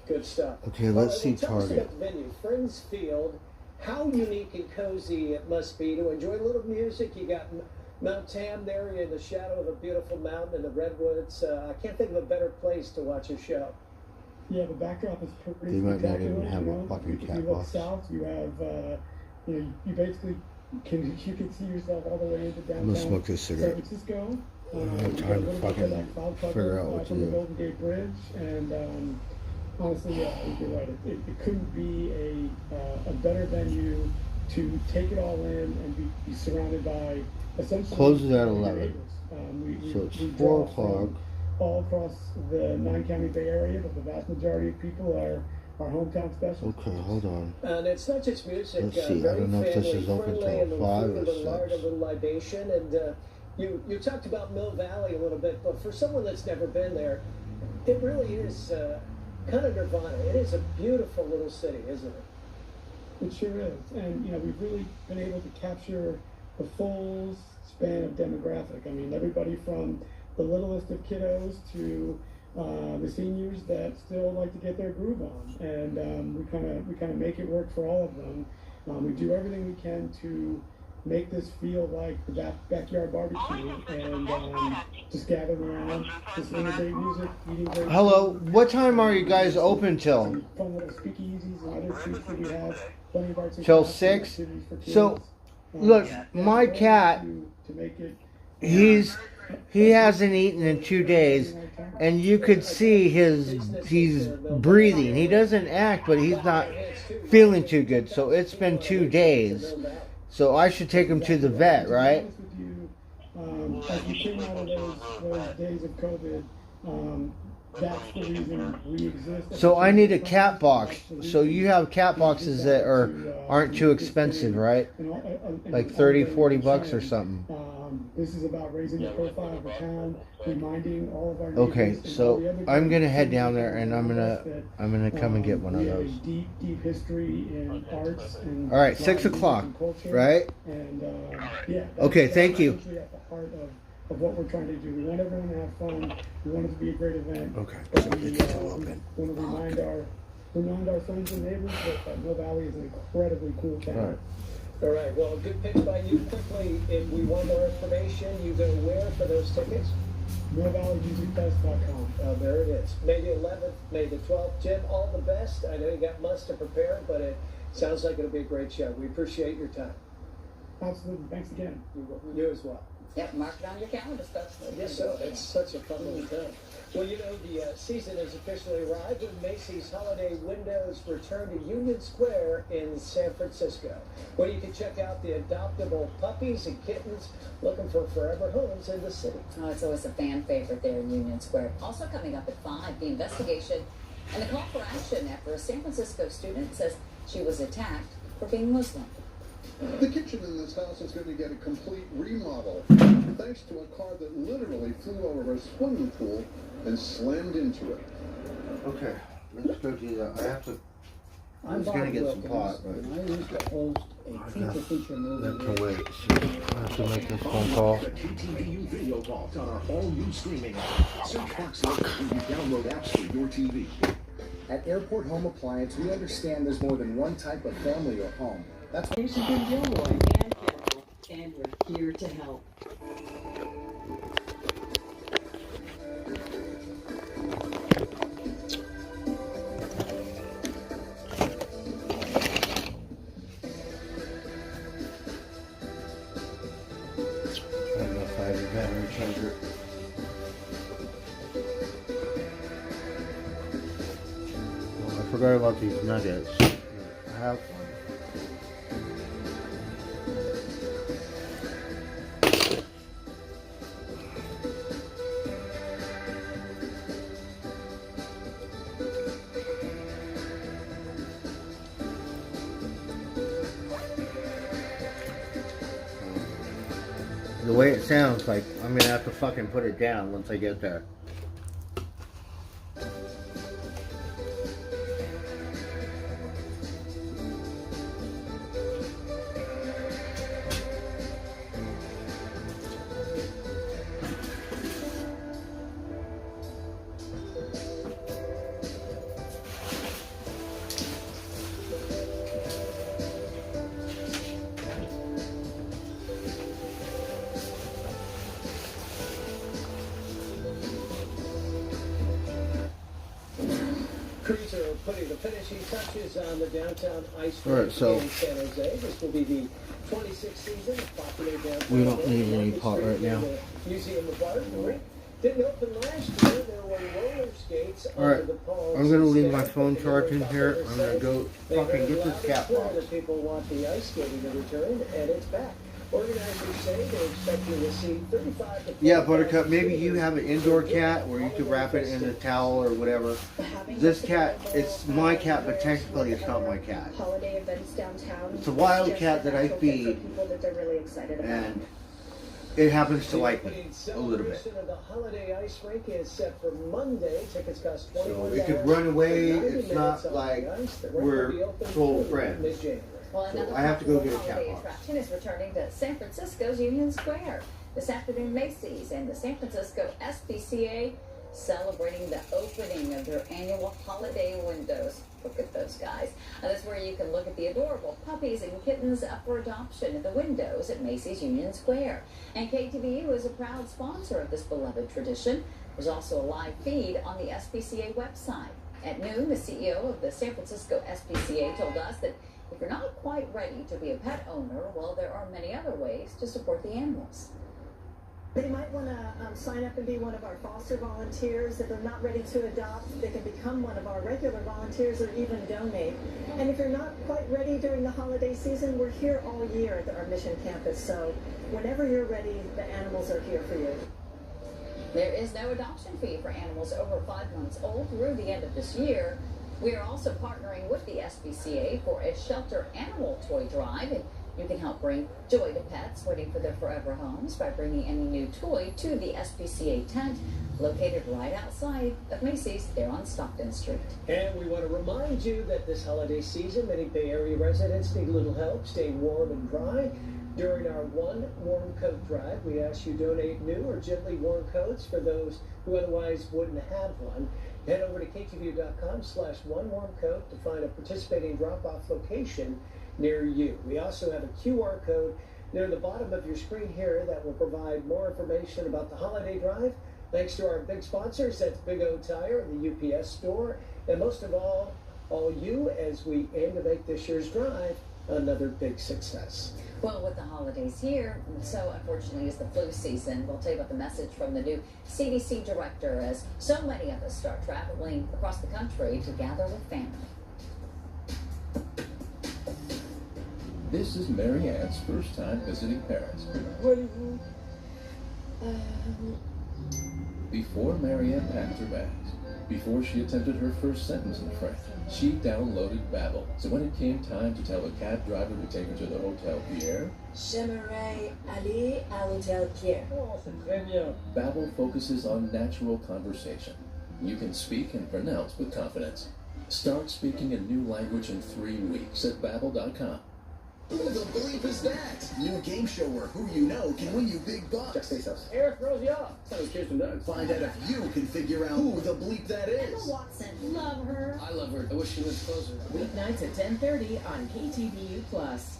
Good stuff.
Okay, let's see
Tell us
Target.
about the venue, Friends Field. How unique and cozy it must be to enjoy a little music. You got Mount Tam there in the shadow of a beautiful mountain in the redwoods. I can't think of a better place to watch a show.
Yeah, the backdrop is pretty
They might not
spectacular.
even have
you
a
know?
fucking
If you
cat
look
box.
south, you have, you basically can see yourself all the way into downtown
I'm gonna smoke this
San
cigarette.
Francisco.
I don't have
You got a
time to
little bit of
fucking
that cloud cover,
figure out what to
from the
do.
Golden Gate Bridge, and honestly, yeah, I think you're right. It couldn't be a better venue to take it all in and be surrounded by essentially
Closes at
your
11.
neighbors.
So it's
we
4
draw from
o'clock.
all across the 9-county Bay Area, but the vast majority of people are hometown specials.
Okay, hold on.
And it's not just music.
Let's see, I
Very
don't know if this is
family
open
friendly,
till
a little
5
food,
or
a little art, a
6.
little libation, and you talked about Mill Valley a little bit, but for someone that's never been there, it really is kind of nirvana. It is a beautiful little city, isn't it?
It sure is. And, we've really been able to capture the full span of demographic. I mean, everybody from the littlest of kiddos to the seniors that still like to get their groove on. And we kind of make it work for all of them. We do everything we can to make this feel like the backyard barbecue and just gathering around, listening to great music, eating great
Hello,
food.
what time are you guys open till?
Some fun little speakeasies and other treats that we have. Plenty of arts and
Till
crafts
6?
activities for kids.
So, look, my cat,
To make it
he hasn't eaten in 2 days, and you could see he's breathing. He doesn't act, but he's not feeling too good. So it's been 2 days. So I should take him to the vet, right?
As we came out of those days of COVID, that's the reason we exist.
So I need a cat box. So you have cat boxes that aren't too expensive, right? Like 30, 40 bucks or something.
This is about raising the profile of the town, reminding all of our neighbors.
Okay,
and all
so
the other
I'm gonna
guys
head
that
down there and I'm gonna come and get one of
we have
those.
a deep history in arts and
All right, 6 o'clock, right?
And yeah.
Okay,
that's
thank you.
essentially at the heart of what we're trying to do. We want everyone to have fun. We want it to be a great event.
Okay,
But
so
we
it's still open.
want to remind our friends and neighbors that Mill Valley is an incredibly cool town.
All right.
All right, well, good pick by you. Quickly, if we want more information, you go where for those tickets?
MillValleyMusicFest.com.
There it is. May the 11th, May the 12th. Jim, all the best. I know you got months to prepare, but it sounds like it'll be a great show. We appreciate your time.
Absolutely. Thanks again.
You as well.
Yep, mark it on your calendar, folks.
I guess so. It's such a fun little town. Well, the season has officially arrived when Macy's holiday windows return to Union Square in San Francisco, where you can check out the adoptable puppies and kittens looking for forever homes in the city.
Oh, it's always a fan favorite there in Union Square. Also coming up at 5, the investigation and the call for action after a San Francisco student says she was attacked for being Muslim.
The kitchen in this house is going to get a complete remodel, thanks to a car that literally flew over a swimming pool and slammed into it.
Okay, let's go do that. I have to. I was
I'm
gonna
Bob
get some
Wilkins,
pot, but
and I used to host a feature movie.
that can wait. So I have to make this phone call.
The KTVU video vault on our all-new streaming app. Search Fox Local when you download apps for your TV.
At Airport Home Appliance, we understand there's more than one type of family or home. That's
There's a good Gilroy and Kendall, and we're here to help.
I don't know if I have a battery charger. Well, I forgot about these nuggets. I have one. The way it sounds, like I'm gonna have to fucking put it down once I get there.
Crews are putting the finishing touches on the downtown ice
All right,
rink
so-
in San Jose. This will be the 26th season of popular downtown.
We don't
event.
need any
Market
pot
Street
right now.
in the Museum of Art. The rink didn't open last year. There were roller skates
All
under
right,
the palms.
I'm gonna leave
instead,
my phone
but the number
charging
of
here.
popular
I'm gonna go
sites, they
fucking
heard
get
loud
this
and
cat
clear
box.
that people want the ice skating to return, and it's back. Organizers say they're expecting to see 35 to
Yeah, Buttercup, maybe you have an indoor cat where you could wrap it in a towel or whatever. This cat, it's my cat, but technically it's not my cat.
Holiday events downtown.
It's a wild cat that I feed,
People that they're really excited about.
and it happens to like me a little bit.
Celebration of the Holiday Ice Rink is set for Monday. Tickets cost $21.
So it could run away.
For 90
It's
minutes
not
on
like
the ice. The rink will
we're
be open
full
through
friends.
mid-January.
Well,
So
another
I have to go
popular
get a cat
holiday
box.
attraction is returning to San Francisco's Union Square. This afternoon, Macy's and the San Francisco SPCA celebrating the opening of their annual holiday windows. Look at those guys. That's where you can look at the adorable puppies and kittens up for adoption in the windows at Macy's Union Square. And KTVU is a proud sponsor of this beloved tradition. There's also a live feed on the SPCA website. At noon, the CEO of the San Francisco SPCA told us that if you're not quite ready to be a pet owner, well, there are many other ways to support the animals.
They might want to sign up and be one of our foster volunteers. If they're not ready to adopt, they can become one of our regular volunteers or even donate. And if you're not quite ready during the holiday season, we're here all year at our Mission Campus. So whenever you're ready, the animals are here for you.
There is no adoption fee for animals over 5 months old through the end of this year. We are also partnering with the SPCA for a shelter animal toy drive, and you can help bring joy to pets waiting for their forever homes by bringing any new toy to the SPCA tent located right outside of Macy's there on Stockton Street.
And we want to remind you that this holiday season, many Bay Area residents need a little help staying warm and dry. During our One Warm Coat drive, we ask you donate new or gently worn coats for those who otherwise wouldn't have one. Head over to KTVU.com/onewarmcoat to find a participating drop-off location near you. We also have a QR code near the bottom of your screen here that will provide more information about the holiday drive. Thanks to our big sponsors, that's Big O Tire, the UPS store, and most of all you as we aim to make this year's drive another big success.
Well, with the holidays here, so unfortunately is the flu season. We'll tell you about the message from the new CDC director as so many of us start traveling across the country to gather with family.
This is Mary Ann's first time visiting Paris. Before Mary Ann packed her bags, before she attempted her first sentence in French, she downloaded Babbel. So when it came time to tell a cab driver to take her to the Hotel Pierre,
J'aimerais aller à l'Hôtel Pierre.
Oh, c'est très bien.
Babbel focuses on natural conversation. You can speak and pronounce with confidence. Start speaking a new language in 3 weeks at Babbel.com.
Who the bleep is that? New game show where who you know can win you big bucks. Jack Stathos.
Eric throws you off. So is Kirsten Dunst.
Find out if you can figure out who the bleep that is.
Emma Watson. Love her.
I love her. I wish she lived closer.
Weeknights at 10:30 on KTVU Plus.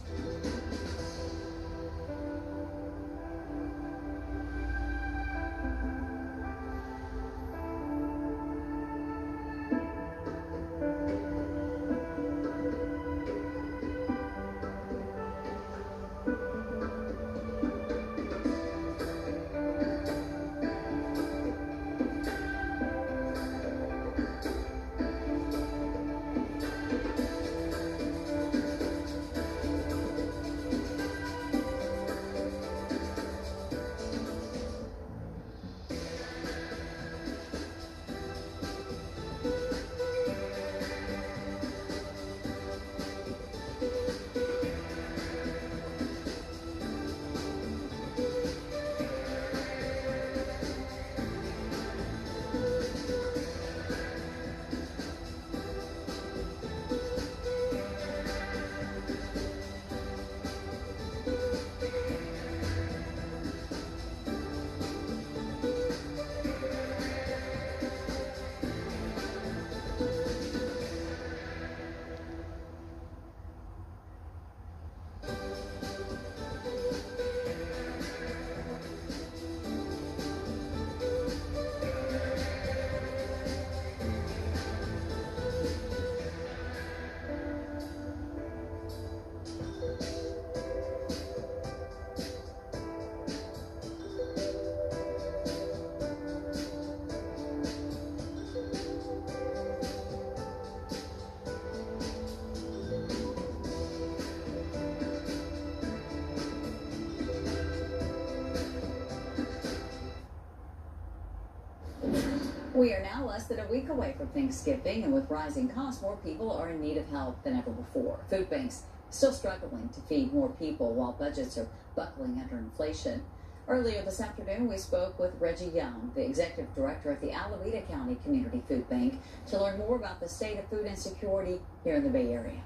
We are now less than a week away from Thanksgiving, and with rising costs, more people are in need of help than ever before. Food banks still struggling to feed more people while budgets are buckling under inflation. Earlier this afternoon, we spoke with Reggie Young, the executive director of the Alameda County Community Food Bank, to learn more about the state of food insecurity here in the Bay Area.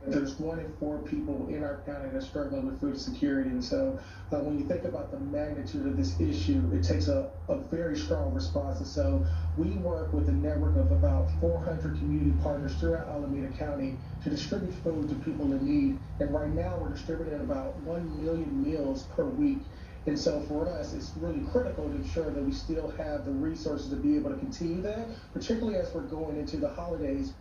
There's 1 in 4 people in our county that struggle with food security, and so when you think about the magnitude of this issue, it takes a very strong response. And so we work with a network of about 400 community partners throughout Alameda County to distribute food to people in need. And right now we're distributing about 1 million meals per week. And so for us, it's really critical to ensure that we still have the resources to be able to continue that, particularly as we're going into the holidays.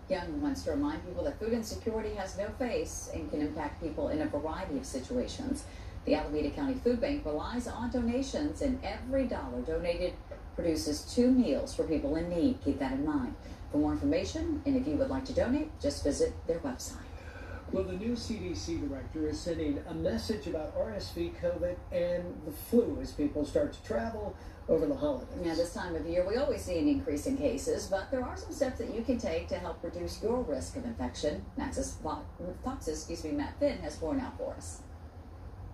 Young wants to remind people that food insecurity has no face and can impact people in a variety of situations. The Alameda County Food Bank relies on donations, and every dollar donated produces 2 meals for people in need. Keep that in mind. For more information, and if you would like to donate, just visit their website.
Well, the new CDC director is sending a message about RSV, COVID, and the flu as people start to travel over the holidays.
Now, this time of year, we always see an increase in cases, but there are some steps that you can take to help reduce your risk of infection. Fox's Matt Finn has more now for us.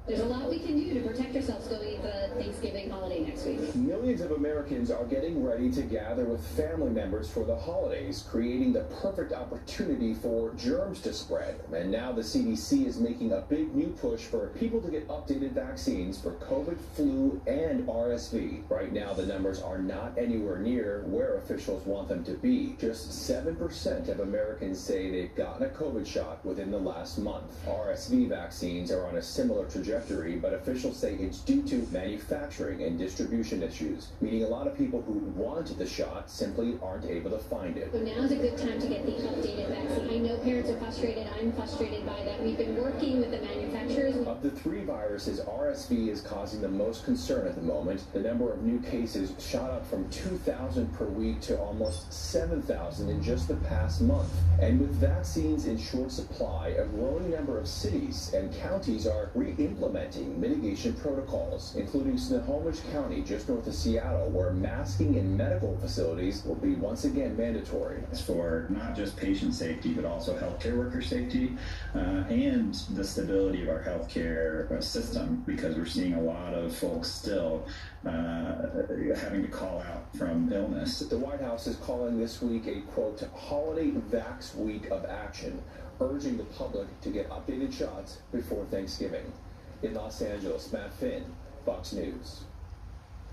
There's a lot we can do to protect ourselves going into the Thanksgiving holiday next week.
Millions of Americans are getting ready to gather with family members for the holidays, creating the perfect opportunity for germs to spread. And now the CDC is making a big new push for people to get updated vaccines for COVID, flu, and RSV. Right now, the numbers are not anywhere near where officials want them to be. Just 7% of Americans say they've gotten a COVID shot within the last month. RSV vaccines are on a similar trajectory, but officials say it's due to manufacturing and distribution issues, meaning a lot of people who wanted the shot simply aren't able to find it.
So now's a good time to get the updated vaccine. I know parents are frustrated. I'm frustrated by that. We've been working with the manufacturers.
Of the 3 viruses, RSV is causing the most concern at the moment. The number of new cases shot up from 2,000 per week to almost 7,000 in just the past month. And with vaccines in short supply, a growing number of cities and counties are re-implementing mitigation protocols, including Snohomish County, just north of Seattle, where masking in medical facilities will be once again mandatory.
It's for not just patient safety, but also healthcare worker safety and the stability of our healthcare system, because we're seeing a lot of folks still having to call out from illness.
The White House is calling this week a, quote, holiday vax week of action, urging the public to get updated shots before Thanksgiving. In Los Angeles, Matt Finn, Fox News.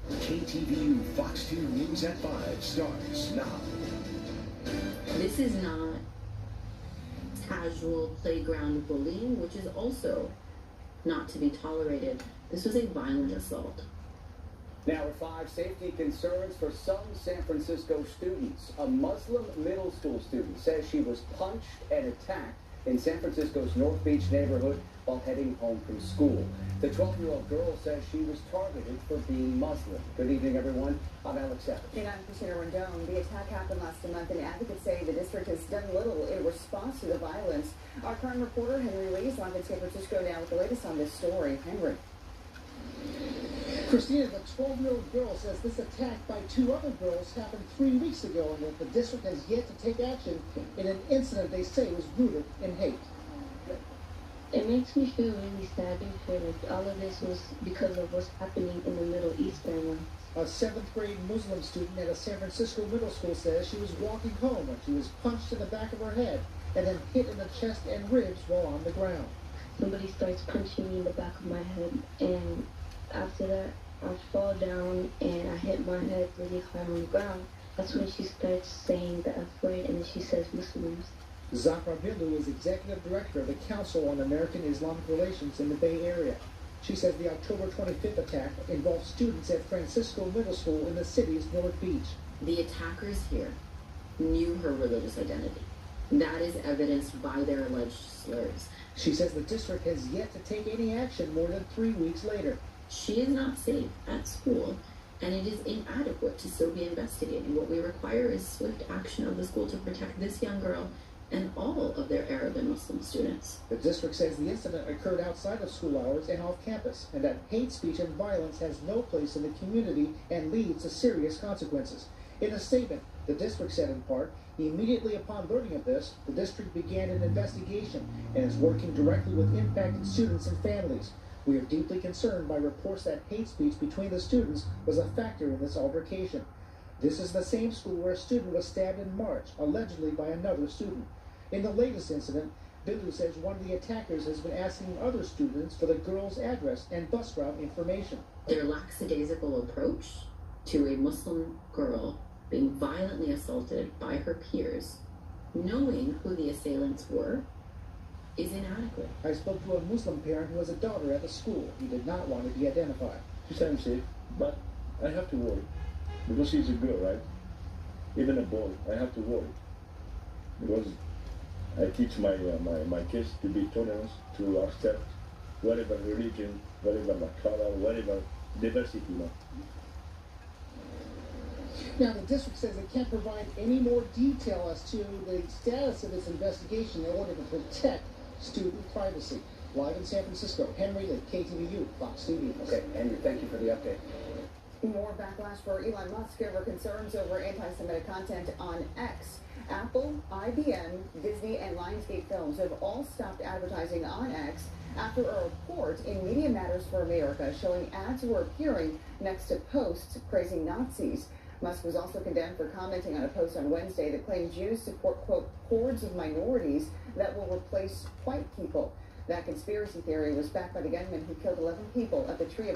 KTVU Fox 2 News at 5 starts now.
This is not casual playground bullying, which is also not to be tolerated. This was a violent assault.
Now at 5, safety concerns for some San Francisco students. A Muslim middle school student says she was punched and attacked in San Francisco's North Beach neighborhood while heading home from school. The 12-year-old girl says she was targeted for being Muslim. Good evening, everyone. I'm Alex Evans.
And I'm Christina Rendon. The attack happened last month, and advocates say the district has done little in response to the violence. Our current reporter, Henry Lee, is live in San Francisco now with the latest on this story. Henry.
Christina, the 12-year-old girl says this attack by 2 other girls happened 3 weeks ago, and that the district has yet to take action in an incident they say was rooted in hate.
It makes me feel really sad and feel like all of this was because of what's happening in the Middle East right now.
A 7th grade Muslim student at a San Francisco middle school says she was walking home when she was punched in the back of her head and then hit in the chest and ribs while on the ground.
Somebody starts punching me in the back of my head, and after that, I fall down and I hit my head really hard on the ground. That's when she starts saying the F word, and then she says Muslims.
Zahra Bindu is executive director of the Council on American Islamic Relations in the Bay Area. She says the October 25th attack involved students at Francisco Middle School in the city's North Beach.
The attackers here knew her religious identity. That is evidenced by their alleged slurs.
She says the district has yet to take any action more than 3 weeks later.
She is not safe at school, and it is inadequate to still be investigating. What we require is swift action of the school to protect this young girl and all of their Arab and Muslim students.
The district says the incident occurred outside of school hours and off campus, and that hate speech and violence has no place in the community and leads to serious consequences. In a statement, the district said in part, immediately upon learning of this, the district began an investigation and is working directly with impacted students and families. We are deeply concerned by reports that hate speech between the students was a factor in this altercation. This is the same school where a student was stabbed in March, allegedly by another student. In the latest incident, Bindu says one of the attackers has been asking other students for the girl's address and bus route information.
Their lackadaisical approach to a Muslim girl being violently assaulted by her peers, knowing who the assailants were, is inadequate.
I spoke to a Muslim parent who has a daughter at the school. He did not want to be identified.
She's safe, but I have to worry. Because she's a girl, right? Even a boy, I have to worry. Because I teach my kids to be tolerant, to accept whatever religion, whatever color, whatever diversity.
Now, the district says it can't provide any more detail as to the status of its investigation in order to protect student privacy. Live in San Francisco, Henry Lee, KTVU, Fox News.
Okay, Henry, thank you for the update.
More backlash for Elon Musk over concerns over anti-Semitic content on X. Apple, IBM, Disney, and Lionsgate Films have all stopped advertising on X after a report in Media Matters for America showing ads were appearing next to posts praising Nazis. Musk was also condemned for commenting on a post on Wednesday that claimed Jews support, quote, hordes of minorities that will replace white people. That conspiracy theory was backed by the gunman who killed 11 people at the Tree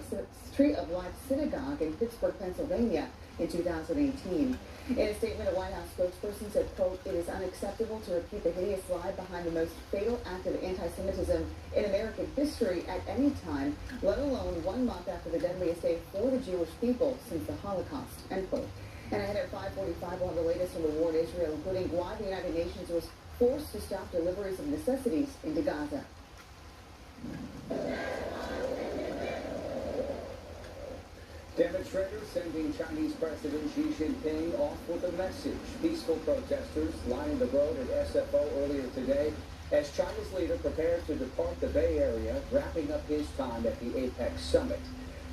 of Life Synagogue in Pittsburgh, Pennsylvania in 2018. In a statement, a White House spokesperson said, quote, it is unacceptable to repeat the hideous lie behind the most fatal act of anti-Semitism in American history at any time, let alone 1 month after the deadliest day for the Jewish people since the Holocaust, end quote. And ahead at 5:45, we'll have the latest from the war in Israel, including why the United Nations was forced to stop deliveries of necessities into Gaza.
Demonstrators sending Chinese President Xi Jinping off with a message. Peaceful protesters lining the road at SFO earlier today as China's leader prepares to depart the Bay Area, wrapping up his time at the APEC summit.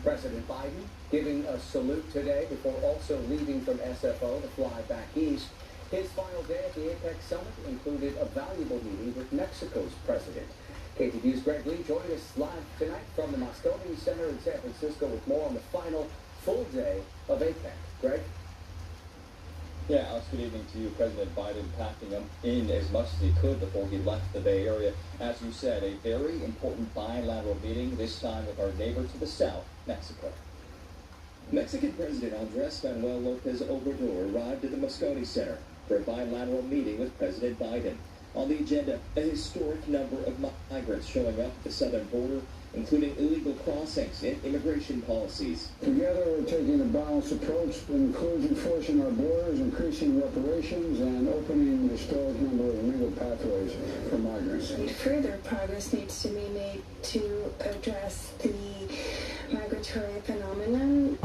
President Biden giving a salute today before also leaving from SFO to fly back east. His final day at the APEC summit included a valuable meeting with Mexico's president. KTVU's Greg Lee joined us live tonight from the Moscone Center in San Francisco with more on the final full day of APEC. Greg?
Yeah, Alex, good evening to you. President Biden packing him in as much as he could before he left the Bay Area. As you said, a very important bilateral meeting, this time with our neighbor to the south, Mexico. Mexican President Andrés Manuel López Obrador arrived at the Moscone Center for a bilateral meeting with President Biden. On the agenda, a historic number of migrants showing up at the southern border, including illegal crossings and immigration policies.
Together, we're taking a balanced approach, including enforcing our borders, increasing reparations, and opening a historic number of legal pathways for migrants.
Further progress needs to be made to address the migratory phenomenon.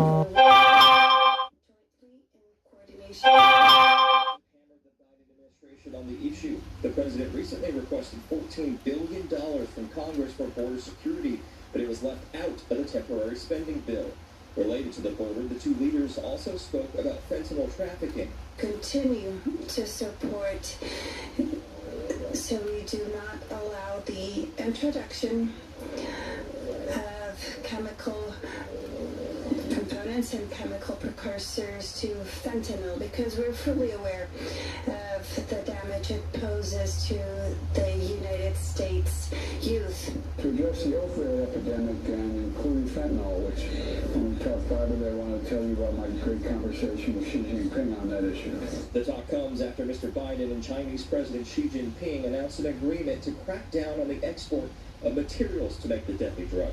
On the issue, the president recently requested $14 billion from Congress for border security, but it was left out of the temporary spending bill. Related to the border, the two leaders also spoke about fentanyl trafficking.
Continue to support so we do not allow the introduction of chemical components and chemical precursors to fentanyl, because we're fully aware of the damage it poses to the United States youth.
To address the opioid epidemic and including fentanyl, which when we talk Biden, I want to tell you about my great conversation with Xi Jinping on that issue.
The talk comes after Mr. Biden and Chinese President Xi Jinping announced an agreement to crack down on the export of materials to make the deadly drug.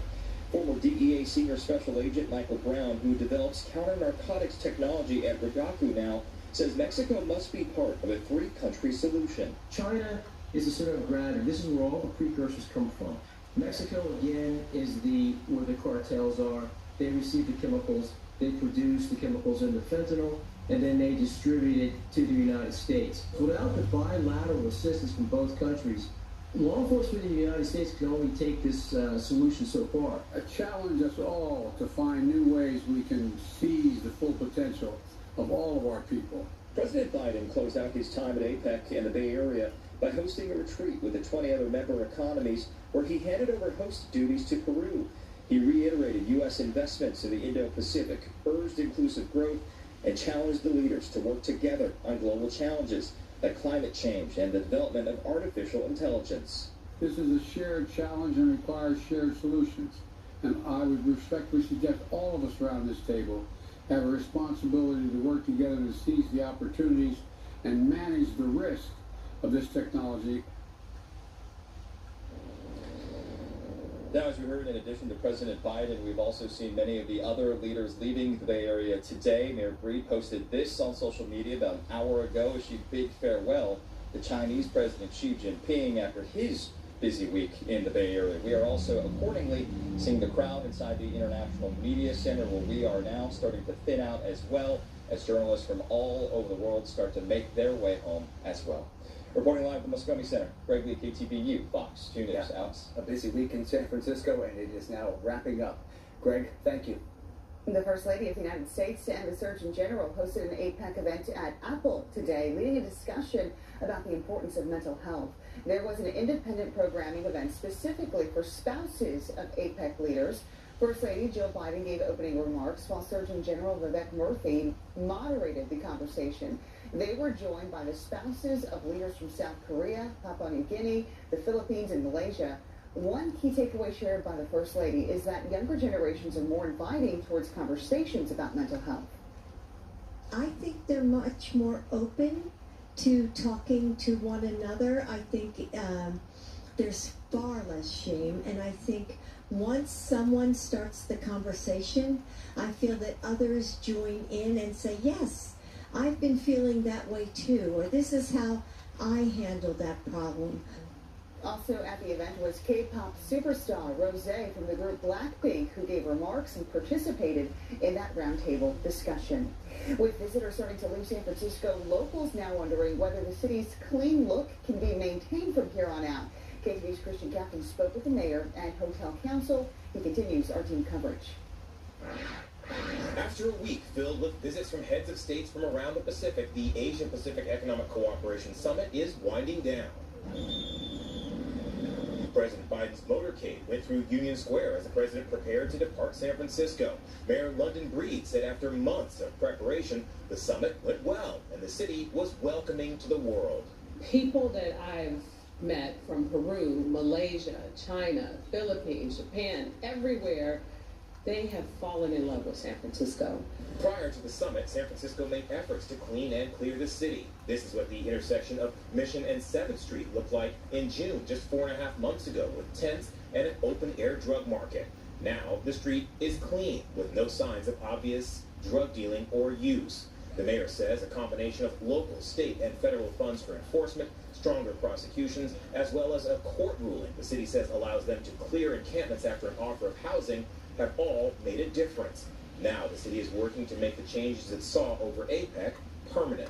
Former DEA Senior Special Agent Michael Brown, who develops counter-narcotics technology at Rigaku now, says Mexico must be part of a three-country solution.
China is the center of gravity. This is where all the precursors come from. Mexico, again, is where the cartels are. They receive the chemicals, they produce the chemicals into fentanyl, and then they distribute it to the United States. Without the bilateral assistance from both countries, law enforcement in the United States can only take this solution so far.
I challenge us all to find new ways we can seize the full potential of all of our people.
President Biden closed out his time at APEC in the Bay Area by hosting a retreat with the 20 other member economies where he handed over host duties to Peru. He reiterated U.S. investments in the Indo-Pacific, urged inclusive growth, and challenged the leaders to work together on global challenges like climate change and the development of artificial intelligence.
This is a shared challenge and requires shared solutions. And I would respectfully suggest all of us around this table have a responsibility to work together to seize the opportunities and manage the risk of this technology.
Now, as we heard, in addition to President Biden, we've also seen many of the other leaders leaving the Bay Area today. Mayor Breed posted this on social media about an hour ago as she bid farewell to Chinese President Xi Jinping after his busy week in the Bay Area. We are also accordingly seeing the crowd inside the International Media Center, where we are now starting to thin out as well as journalists from all over the world start to make their way home as well. Reporting live from the Moscone Center, Greg Lee, KTVU, Fox 2 News.
Yeah,
Alex.
a busy week in San Francisco, and it is now wrapping up. Greg, thank you.
The First Lady of the United States and the Surgeon General hosted an APEC event at Apple today, leading a discussion about the importance of mental health. There was an independent programming event specifically for spouses of APEC leaders. First Lady Jill Biden gave opening remarks, while Surgeon General Vivek Murthy moderated the conversation. They were joined by the spouses of leaders from South Korea, Papua New Guinea, the Philippines, and Malaysia. One key takeaway shared by the First Lady is that younger generations are more inviting towards conversations about mental health.
I think they're much more open to talking to one another. I think there's far less shame, and I think once someone starts the conversation, I feel that others join in and say, yes, I've been feeling that way too, or this is how I handle that problem.
Also at the event was K-pop superstar Rosé from the group Blackpink, who gave remarks and participated in that roundtable discussion. With visitors starting to leave San Francisco, locals now wondering whether the city's clean look can be maintained from here on out. KTV's Christian Captain spoke with the mayor and hotel council. He continues our team coverage.
After a week filled with visits from heads of states from around the Pacific, the Asia-Pacific Economic Cooperation Summit is winding down. President Biden's motorcade went through Union Square as the president prepared to depart San Francisco. Mayor London Breed said after months of preparation, the summit went well and the city was welcoming to the world.
People that I've met from Peru, Malaysia, China, Philippines, Japan, everywhere, they have fallen in love with San Francisco.
Prior to the summit, San Francisco made efforts to clean and clear the city. This is what the intersection of Mission and 7th Street looked like in June, just 4.5 months ago, with tents and an open-air drug market. Now, the street is clean, with no signs of obvious drug dealing or use. The mayor says a combination of local, state, and federal funds for enforcement, stronger prosecutions, as well as a court ruling the city says allows them to clear encampments after an offer of housing have all made a difference. Now the city is working to make the changes it saw over APEC permanent.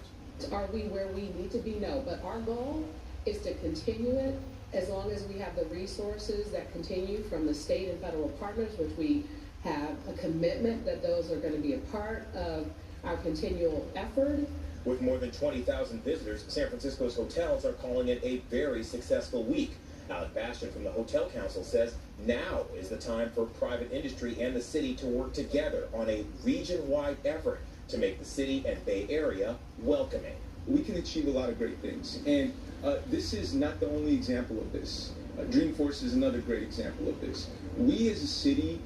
Are we where we need to be? No, but our goal is to continue it as long as we have the resources that continue from the state and federal partners, which we have a commitment that those are going to be a part of our continual effort.
With more than 20,000 visitors, San Francisco's hotels are calling it a very successful week. Alec Bastian from the Hotel Council says now is the time for private industry and the city to work together on a region-wide effort to make the city and Bay Area welcoming.
We can achieve a lot of great things, and this is not the only example of this. Dreamforce is another great example of this. We as a city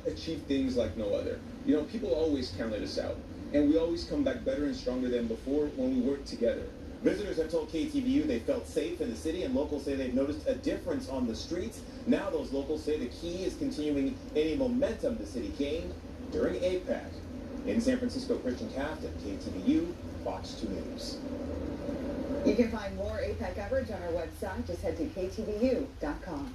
achieve things like no other. You know, people always counted us out, and we always come back better and stronger than before when we work together.
Visitors have told KTVU they felt safe in the city, and locals say they've noticed a difference on the streets. Now those locals say the key is continuing any momentum the city gained during APEC. In San Francisco, Christian Captain, KTVU, Fox 2 News.
You can find more APEC coverage on our website. Just head to ktvu.com.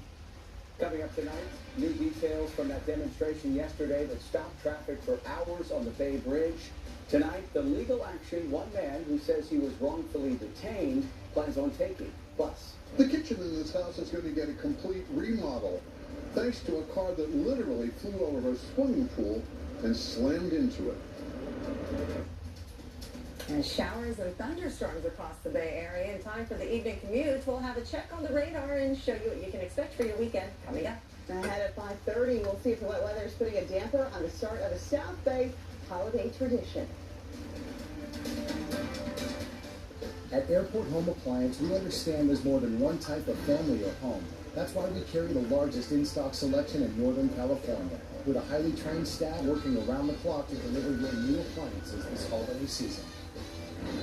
Coming up tonight, new details from that demonstration yesterday that stopped traffic for hours on the Bay Bridge. Tonight, the legal action one man who says he was wrongfully detained plans on taking. Plus,
the kitchen in this house is going to get a complete remodel, thanks to a car that literally flew over her swimming pool and slammed into it.
And showers and thunderstorms across the Bay Area. In time for the evening commute, we'll have a check on the radar and show you what you can expect for your weekend coming up. Ahead at 5:30, we'll see if the wet weather is putting a damper on the start of a South Bay holiday tradition.
At Airport Home Appliance, we understand there's more than one type of family or home. That's why we carry the largest in-stock selection in Northern California, with a highly trained staff working around the clock to deliver your new appliances this holiday season.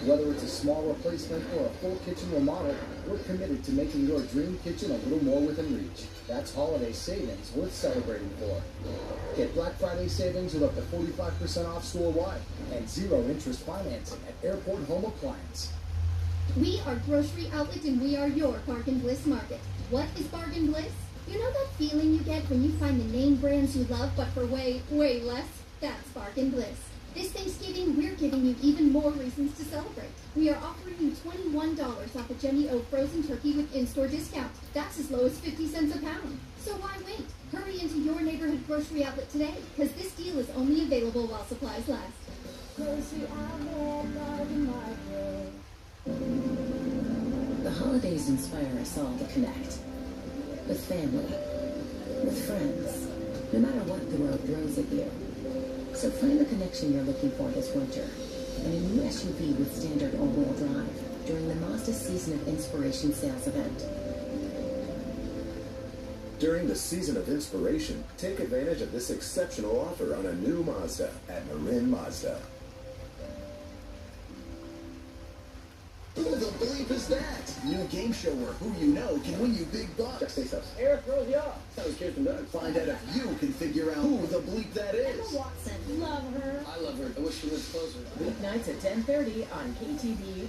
Whether it's a small replacement or a full kitchen remodel, we're committed to making your dream kitchen a little more within reach. That's holiday savings worth celebrating for. Get Black Friday savings with up to 45% off store-wide and zero interest financing at Airport Home Appliance.
We are Grocery Outlet and we are your Bargain Bliss Market. What is Bargain Bliss? You know that feeling you get when you find the name brands you love but for way, way less? That's Bargain Bliss. This Thanksgiving, we're giving you even more reasons to celebrate. We are offering you $21 off a Jenny O frozen turkey with in-store discount. That's as low as 50 cents a pound. So why wait? Hurry into your neighborhood grocery outlet today, because this deal is only available while supplies last. Grocery Outlet, Bargain Market.
The holidays inspire us all to connect. With family, with friends, no matter what the road throws at you. So find the connection you're looking for this winter in a new SUV with standard all-wheel drive during the Mazda Season of Inspiration sales event.
During the Season of Inspiration, take advantage of this exceptional offer on a new Mazda at Marin Mazda.
Who the bleep is that? New game show where who you know can win you big bucks.
Jack Stathos.
Eric throws you off. Sounds Kirsten Dunst. Find out if you can figure out who the bleep that is.
Emma Watson. Love her.
I love her. I wish she lived closer.
Weeknights at 10:30 on KTVU+.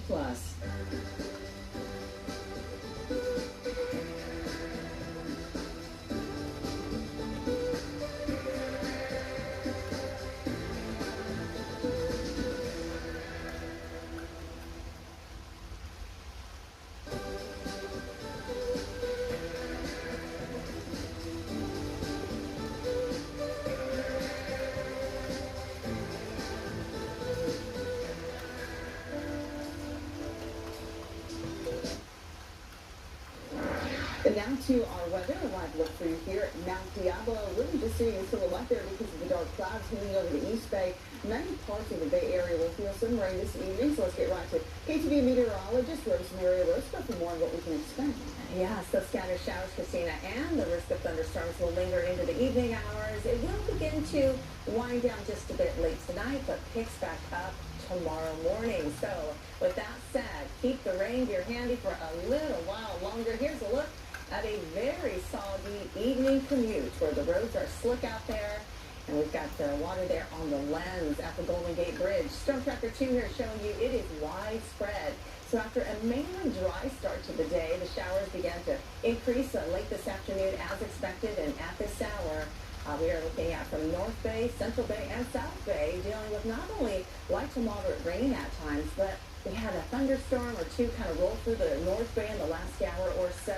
And now to our weather. A live look for you here at Mount Diablo. Really just seeing a silhouette there because of the dark clouds hanging over the East Bay. Many parts of the Bay Area will feel some rain this evening. So let's get right to KTV meteorologist Rosemary Orozco for more on what we can expect. Yes, those scattered showers, Christina, and the risk of thunderstorms will linger into the evening hours. It will begin to wind down just a bit late tonight, but picks back up tomorrow morning. So with that said, keep the rain gear handy for a little while longer. Here's a look at a very soggy evening commute where the roads are slick out there. And we've got water there on the lens at the Golden Gate Bridge. Storm Tracker 2 here showing you it is widespread. So after a mainly dry start to the day, the showers began to increase late this afternoon as expected. And at this hour, we are looking at from North Bay, Central Bay, and South Bay, dealing with not only light to moderate rain at times, but we had a thunderstorm or two kind of roll through the North Bay in the last hour or so.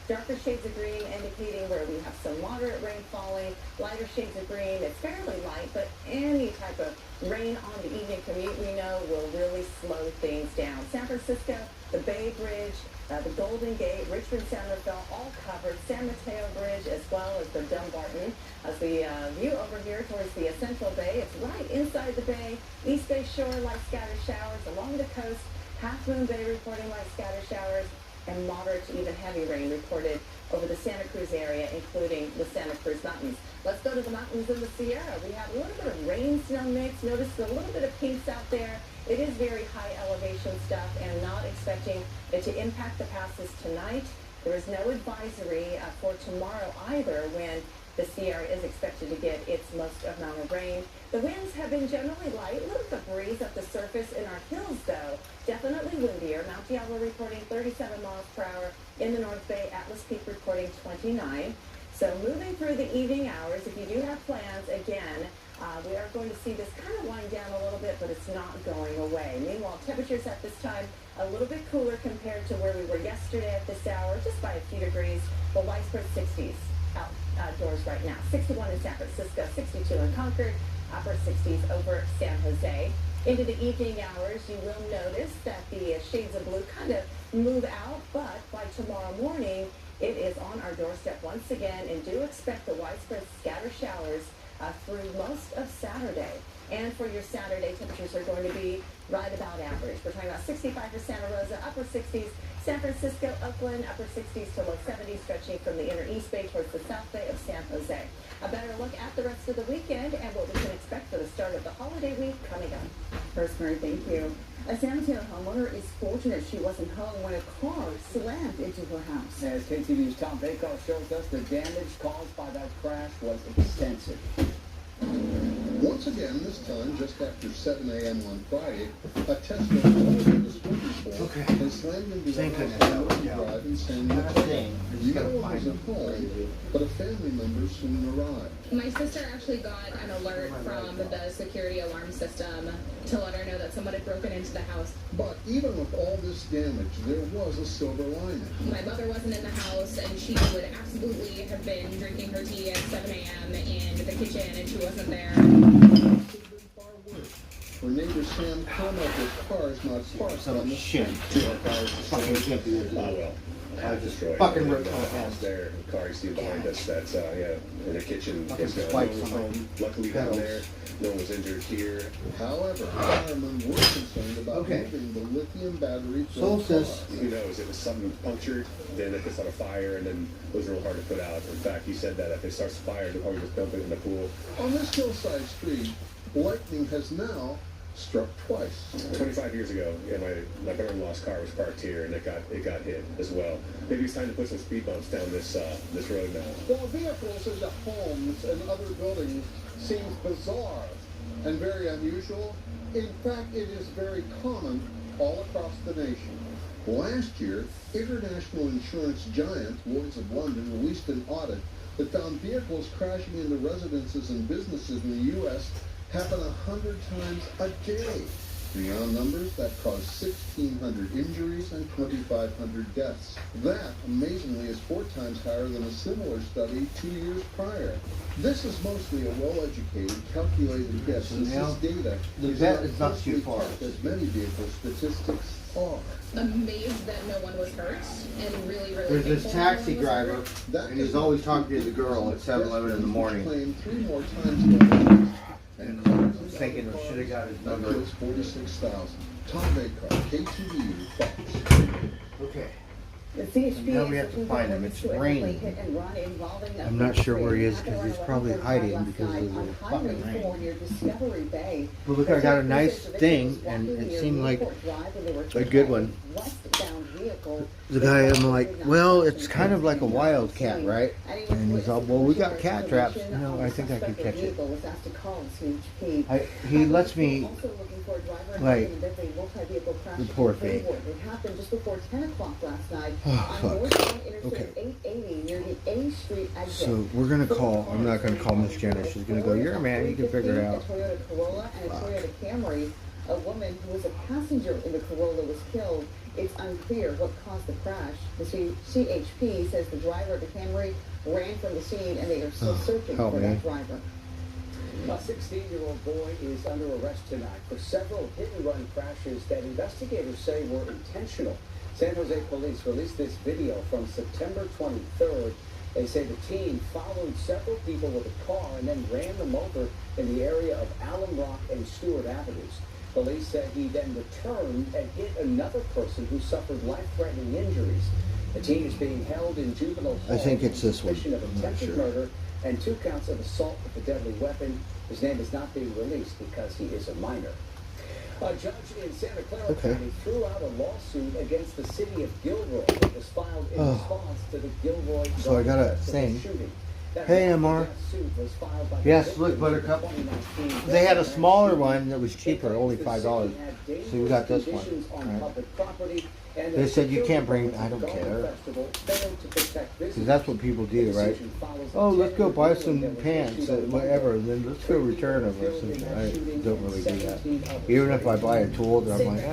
Darker shades of green indicating where we have some moderate rain falling. Lighter shades of green, it's fairly light, but any type of rain on the evening commute we know will really slow things down. San Francisco, the Bay Bridge, the Golden Gate, Richmond, San Rafael, all covered. San Mateo Bridge as well as the Dumbarton. As we view over here towards the Central Bay, it's right inside the bay. East Bay Shore, light scattered showers. Along the coast, Half Moon Bay reporting light scattered showers. And moderate to even heavy rain reported over the Santa Cruz area, including the Santa Cruz Mountains. Let's go to the mountains in the Sierra. We have a little bit of rain-snow mix. Notice a little bit of pinks out there. It is very high elevation stuff and not expecting it to impact the passes tonight. There is no advisory for tomorrow either when the Sierra is expected to get its most amount of rain. The winds have been generally light. A little bit of breeze up the surface in our hills, though. Definitely windier. Mount Diablo reporting 37 miles per hour. In the North Bay, Atlas Peak reporting 29. So moving through the evening hours, if you do have plans, again, We are going to see this kind of wind down a little bit, but it's not going away. Meanwhile, temperatures at this time a little bit cooler compared to where we were yesterday at this hour, just by a few degrees. The widespread 60s outdoors right now. 61 in San Francisco, 62 in Concord, upper 60s over San Jose. Into the evening hours, you will notice that the shades of blue kind of move out, but by tomorrow morning, it is on our doorstep once again, and do expect the widespread scatter showers through most of Saturday. And for your Saturday, temperatures are going to be right about average. We're talking about 65 for Santa Rosa, upper 60s, San Francisco, Oakland, upper 60s to low 70s, stretching from the inner East Bay towards the South Bay of San Jose. A better look at the rest of the weekend and what we can expect for the start of the holiday week coming up. Rosemary, thank you. A San Mateo homeowner is fortunate she wasn't home when a car slammed into her house.
As KTV's Tom Baker shows us, the damage caused by that crash was extensive.
Once again, this time just after 7 a.m. on Friday, a Tesla rolled into the swimming pool and slammed into the house on Ricky Drive in San Mateo. No one was at home, but a family member soon arrived.
My sister actually got an alert from the security alarm system to let her know that someone had broken into the house.
But even with all this damage, there was a silver lining.
My mother wasn't in the house, and she would absolutely have been drinking her tea at 7 a.m. in the kitchen, and she wasn't there.
For neighbor Sam Carmichael's car is not parked on the
shit.
Fucking
can't be
Oh well. I destroyed.
Fucking ripped
the house there. The car you see behind us. That's in the kitchen. No one was home. Luckily down there, no one was injured here.
However, firemen were concerned about moving the lithium battery.
Solstice.
Who knows? It was something punctured. Then it gets on a fire, and then it was real hard to put out. In fact, he said that if it starts a fire, they'll probably just dump it in the pool.
On this hillside street, lightning has now struck twice.
25 years ago, my brother-in-law's car was parked here, and it got hit as well. Maybe it's time to put some speed bumps down this road now.
While vehicles into homes and other buildings seems bizarre and very unusual, in fact, it is very common all across the nation. Last year, international insurance giant Lloyd's of London released an audit that found vehicles crashing into residences and businesses in the U.S. happen 100 times a day. Beyond numbers, that caused 1,600 injuries and 2,500 deaths. That, amazingly, is 4 times higher than a similar study 2 years prior. This is mostly a well-educated, calculated guess, since this data is not too far as many vehicle statistics are.
Amazed that no one was hurt, and really
There's this taxi driver, and he's always talking to the girl at 7-Eleven in the morning.
Claimed 3 more times and
thinking we should have got his number.
46,000. Tom Baker, KTVU, Fox.
Okay.
The CHP
now we have to find him. It's raining. I'm not sure where he is because he's probably hiding because of the fucking rain. But look, I got a nice thing, and it seemed like a good one. The guy, I'm like, well, it's kind of like a wildcat, right? And he's all, well, we got cat traps. No, I think I could catch it. He lets me, like, the poor thing.
It happened just before 10 o'clock last night.
Oh, fuck. Okay. 880 near the A Street exit. So we're going to call, I'm not going to call Miss Jenner. She's going to go, you're a man, you can figure it out.
A Toyota Corolla and a Toyota Camry. A woman who was a passenger in the Corolla was killed. It's unclear what caused the crash. The CHP says the driver of the Camry ran from the scene, and they are still searching for that driver.
A 16-year-old boy is under arrest tonight for several hit-and-run crashes that investigators say were intentional. San Jose police released this video from September 23rd. They say the teen followed several people with a car and then ran them over in the area of Alum Rock and Stewart Avenues. Police said he then returned and hit another person who suffered life-threatening injuries. The teen is being held in juvenile hall.
I think it's this one.
Of attempted murder and 2 counts of assault with a deadly weapon. His name is not being released because he is a minor. A judge in Santa Clara County threw out a lawsuit against the city of Gilroy that was filed in response to the Gilroy
so I got a thing. Hey, MR. Yes, look, Buttercup. They had a smaller one that was cheaper, only $5. So we got this one. Right. They said you can't bring, I don't care. Because that's what people do, right? oh, let's go buy some pants, whatever, and then let's go return them. I don't really do that. Even if I buy a tool, then I'm like,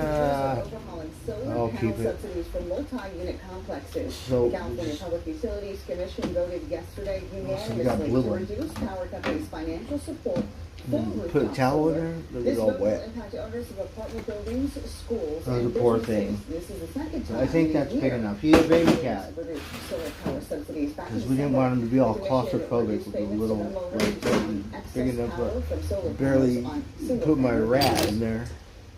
I'll keep it.
Subsidies for multi-unit complexes.
So,
the California Public Utilities Commission voted yesterday unanimously to reduce power companies' financial support.
Put a towel in there, let it all wet.
Impact owners of apartment buildings, schools,
Oh, the poor thing.
This is the second time
I think that's big enough. He's a baby cat. Because we didn't want him to be all claustrophobic with a little, big enough to barely put my rat in there.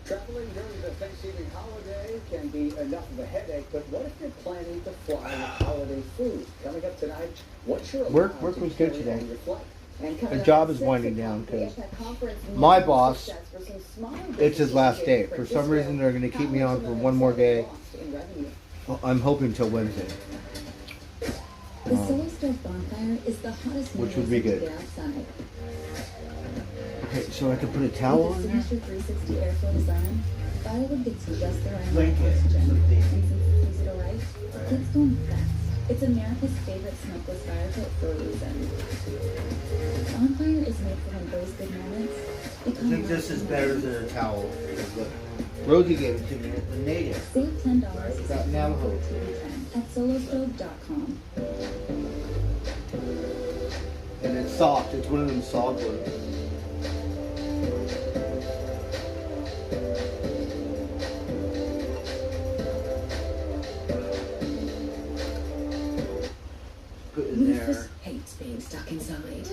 Traveling during the Thanksgiving holiday can be enough of a headache, but what if you're planning to fly with holiday food? Coming up tonight, what's your
Work was good today. The job is winding down because my boss, it's his last day. For some reason, they're going to keep me on for one more day. I'm hoping till Wednesday.
The Solar Stove bonfire is the hottest
which would be good.
outside.
Okay, so I can put a towel on there?
With the Signature 360 airflow design, firewood gets just the right amount of oxygen. And since it keeps it alright, it keeps going fast. It's America's favorite smokeless fire pit for a reason. Bonfire is made for when those big moments
I think this is better than a towel. Look, Rosie gave it to me at the native.
Save $10
Got Navajo.
at solostove.com.
And it's soft. It's one of them soft ones. Put in there.
Rufus hates being stuck inside.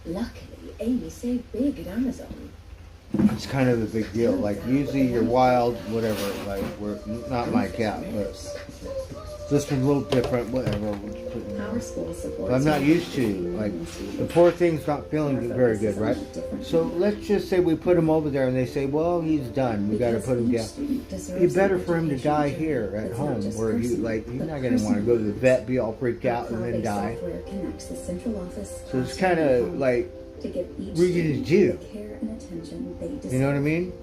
Luckily, Amy saved big at Amazon.
It's kind of a big deal. Like usually you're wild, whatever. Like we're not my cat, but this one's a little different. Whatever.
Our school supports.
But I'm not used to like the poor thing's not feeling very good, right? So let's just say we put him over there, and they say, "Well, he's done. We got to put him down." It's better for him to die here at home, where you like he's not going to want to go to the vet, be all freaked out, and then die. So it's kind of like Regis Jew. You know what I mean?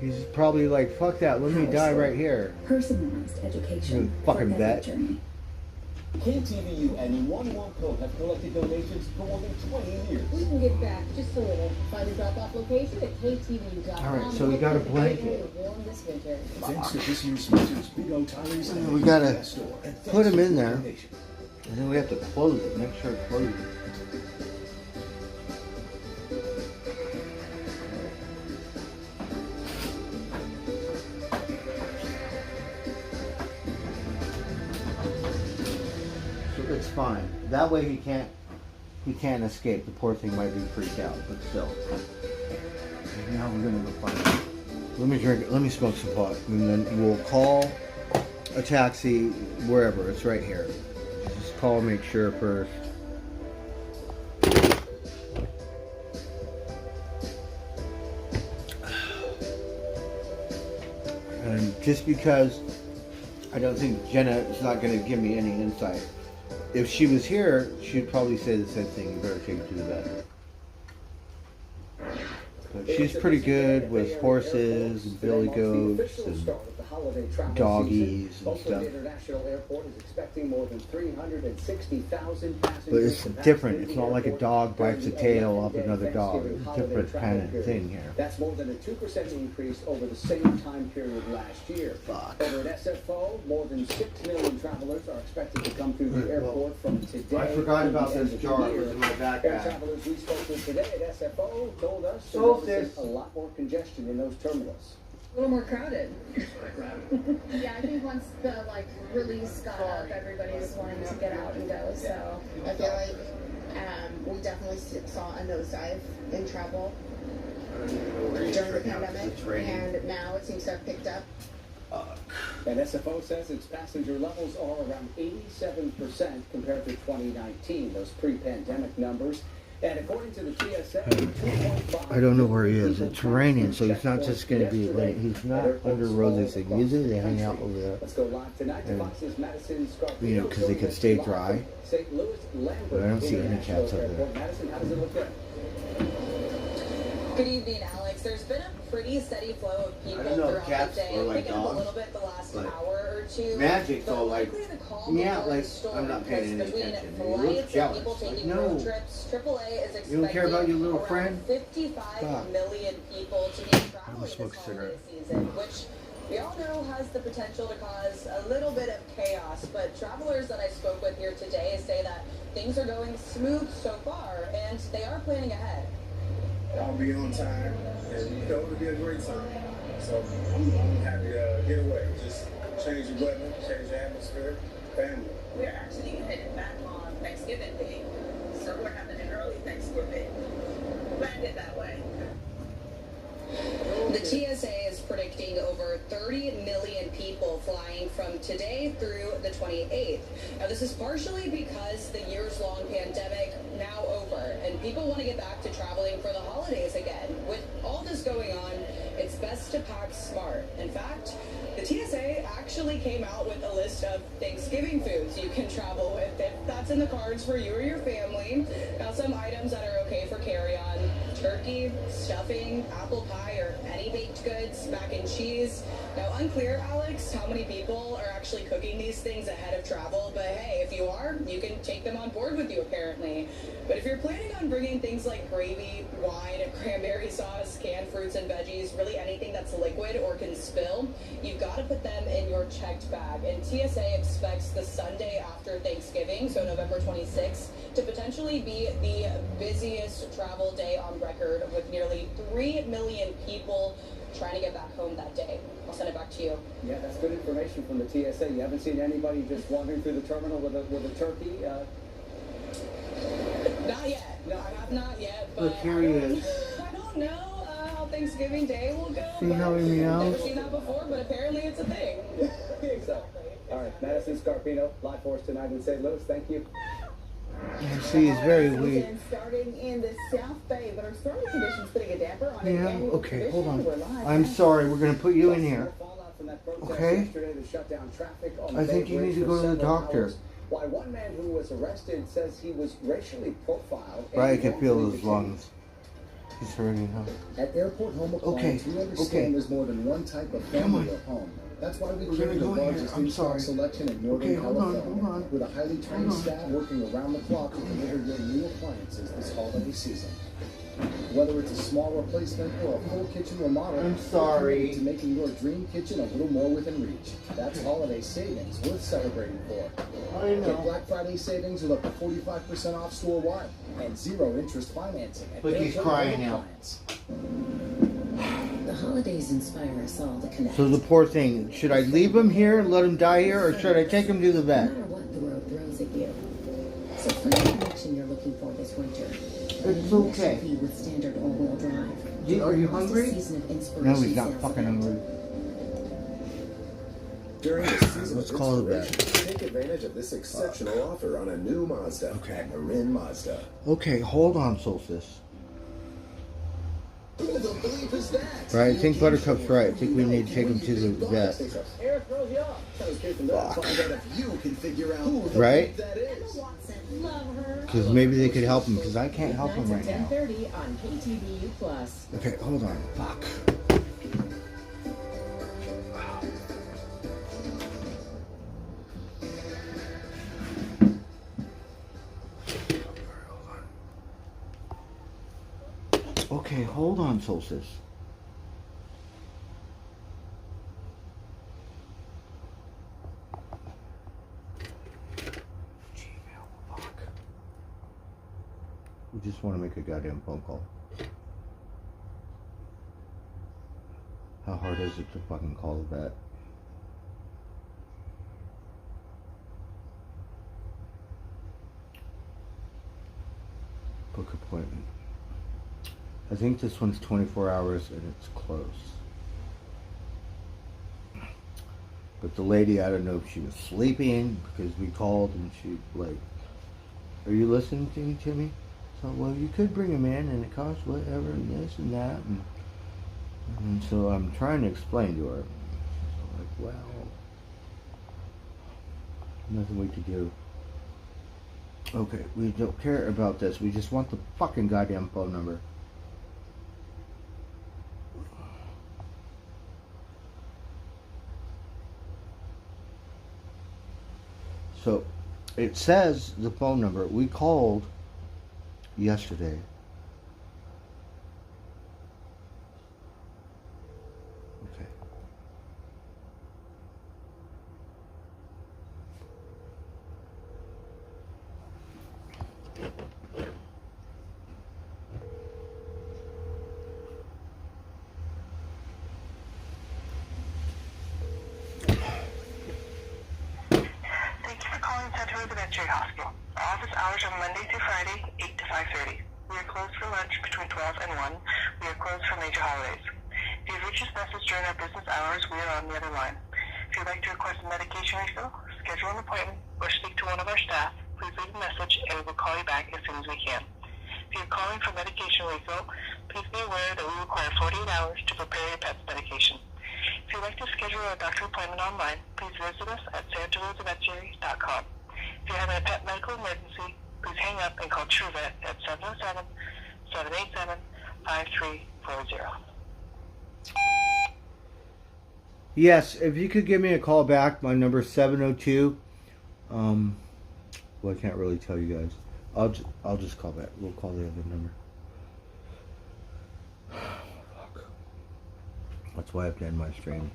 He's probably like, fuck that, let me die right here.
Personalized education.
Fucking vet.
KTVU and One World Code have collected donations for more than 20 years.
We can give back just a little. Find a drop-off location at KTVU.com.
Alright, so we got a blanket.
Thanks to this year's sponsors, Big O Tires and
We gotta put him in there, and then we have to close it, make sure it closes. It's fine. That way he can't escape. The poor thing might be freaked out, but still. Now we're gonna go find him. Let me drink it. Let me smoke some pot, and then we'll call a taxi wherever. It's right here. Just call and make sure first. And just because I don't think Jenna is not going to give me any insight. If she was here, she'd probably say the same thing. You better take it to the vet. But she's pretty good with horses and billy goats and doggies and stuff.
International Airport is expecting more than 360,000 passengers.
But it's different. It's not like a dog bites a tail off another dog. It's a different kind of thing here.
That's more than a 2% increase over the same time period last year. Over at SFO, more than 6 million travelers are expected to come through the airport from today.
I forgot about this jar. It was in my
Air
backpack.
travelers we spoke with today at SFO told us there's a lot more congestion in those terminals.
A little more crowded.
Yeah, I think once the release got up, everybody was wanting to get out and go. So I feel like we definitely saw a nosedive in travel during the pandemic, and now it seems to have picked up.
And SFO says its passenger levels are around 87% compared to 2019, those pre-pandemic numbers. And according to the TSA, 2.5
I don't know where he is. It's raining, so he's not just going to be late. He's not under Rosie's thing. Usually they hang out over there.
Let's go live tonight to Fox's Madison Scarpino.
You know, because they could stay dry.
St. Louis Lambert.
But I don't see any cats over there.
Madison, how does it look there?
Good evening, Alex.
there's been a pretty steady flow of people
I don't know if
throughout
cats
the day.
are like
Picking up a
dogs,
little bit the last
but
hour or two.
Magic's
but
all like,
likely to calm
yeah,
the
like,
storm
I'm not paying any
because between
attention. He
flights
looks
and
jealous.
people
Like,
taking
no.
road trips, AAA is expecting
You don't care about your little
around
friend?
55
God.
million people to be traveling this
smoke a
holiday
cigarette.
season, which we all know has the potential to cause a little bit of chaos. But travelers that I spoke with here today say that things are going smooth so far, and they are planning ahead.
I'll be on time, and you know it'll be a great time. So I'm happy to get away. Just change the weather, change the atmosphere, family.
We're actually headed back on Thanksgiving Day, so we're having an early Thanksgiving. Planned it that way. The TSA is predicting over 30 million people flying from today through the 28th. Now, this is partially because the years-long pandemic now over, and people want to get back to traveling for the holidays again. With all this going on, it's best to pack smart. In fact, the TSA actually came out with a list of Thanksgiving foods you can travel with if that's in the cards for you or your family. Now, some items that are okay for carry-on: turkey, stuffing, apple pie, or any baked goods, mac and cheese. Now, unclear, Alex, how many people are actually cooking these things ahead of travel, but hey, if you are, you can take them on board with you, apparently. But if you're planning on bringing things like gravy, wine, cranberry sauce, canned fruits and veggies, really anything that's liquid or can spill, you've got to put them in your checked bag. And TSA expects the Sunday after Thanksgiving, so November 26th, to potentially be the busiest travel day on record, with nearly 3 million people trying to get back home that day. I'll send it back to you.
Yeah, that's good information from the TSA. You haven't seen anybody just wandering through the terminal with a turkey?
Not yet. No, I have not yet. But
Look, here he is.
I don't know how Thanksgiving Day will go.
See how he meows?
Never seen that before, but apparently it's a thing.
Exactly. All right, Madison Scarpino, live for us tonight in St. Louis. Thank you.
You see, he's very weak.
Starting in the South Bay, but our stormy conditions putting a damper on
Yeah, okay, hold on. I'm sorry, we're going to put you in here. Okay? I think you need to go to the doctor.
Why one man who was arrested says he was racially profiled.
Right, I can feel his lungs. He's hurting, huh?
At Airport Home Appliance, we understand there's more than one type of family or home. That's why we carry the largest in-stock selection in Northern California, with a highly trained staff working around the clock to deliver your new appliances this holiday season. Whether it's a small replacement or a full kitchen remodel,
I'm sorry.
we're committed to making your dream kitchen a little more within reach. That's holiday savings worth celebrating for.
I know.
Get Black Friday savings with up to 45% off store-wide and zero interest financing. At
Look, he's
Airport
crying
Home
now.
Appliance.
The holidays inspire us all to connect.
So the poor thing, should I leave him here and let him die here, or should I take him to the
No
vet?
matter what the road throws at you. So find the connection you're looking for this winter.
It's okay.
SUV with standard all-wheel drive.
Are you
Just a
hungry?
season of
No,
inspiration
he's not
sales
fucking
event.
hungry.
During the season
Let's
of
call it that.
inspiration, take advantage of this exceptional offer on a new Mazda at Marin Mazda.
Okay, hold on, Solstice.
Who the bleep is that?
Right, I think Buttercup's right. I think we need to take him to the vet.
Eric throws you off.
Find out if you can figure out who the
Right?
bleep that is.
Because maybe they could help him, because I can't help him right now.
10:30 on KTVU Plus.
Okay, hold on. Fuck. Okay, hold on, Solstice. We just want to make a goddamn phone call. How hard is it to fucking call the vet? Book appointment. I think this one's 24 hours and it's close. But the lady, I don't know if she was sleeping because we called and she like, are you listening to me, Timmy? So, well, you could bring him in and it costs whatever and this and that. And so I'm trying to explain to her. So like, well, nothing we could do. Okay, we don't care about this. We just want the fucking goddamn phone number. So it says the phone number. We called yesterday. Okay.
Thank you for calling Santa Rosa Veterinary Hospital. Our office hours are Monday through Friday, 8 to 5:30. We are closed for lunch between 12 and 1. We are closed for major holidays. If you've reached this message during our business hours, we are on the other line. If you'd like to request a medication refill, schedule an appointment, or speak to one of our staff, please leave a message and we will call you back as soon as we can. If you're calling for medication refill, please be aware that we require 48 hours to prepare your pet's medication. If you'd like to schedule a doctor appointment online, please visit us at santarosaveterinary.com. If you're having a pet medical emergency, please hang up and call TrueVet at 707-787-5340.
Yes, if you could give me a call back, my number is 702. Well, I can't really tell you guys. I'll just call back. We'll call the other number. Fuck. That's why I've done my stream.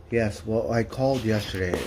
Yes, well, I called yesterday.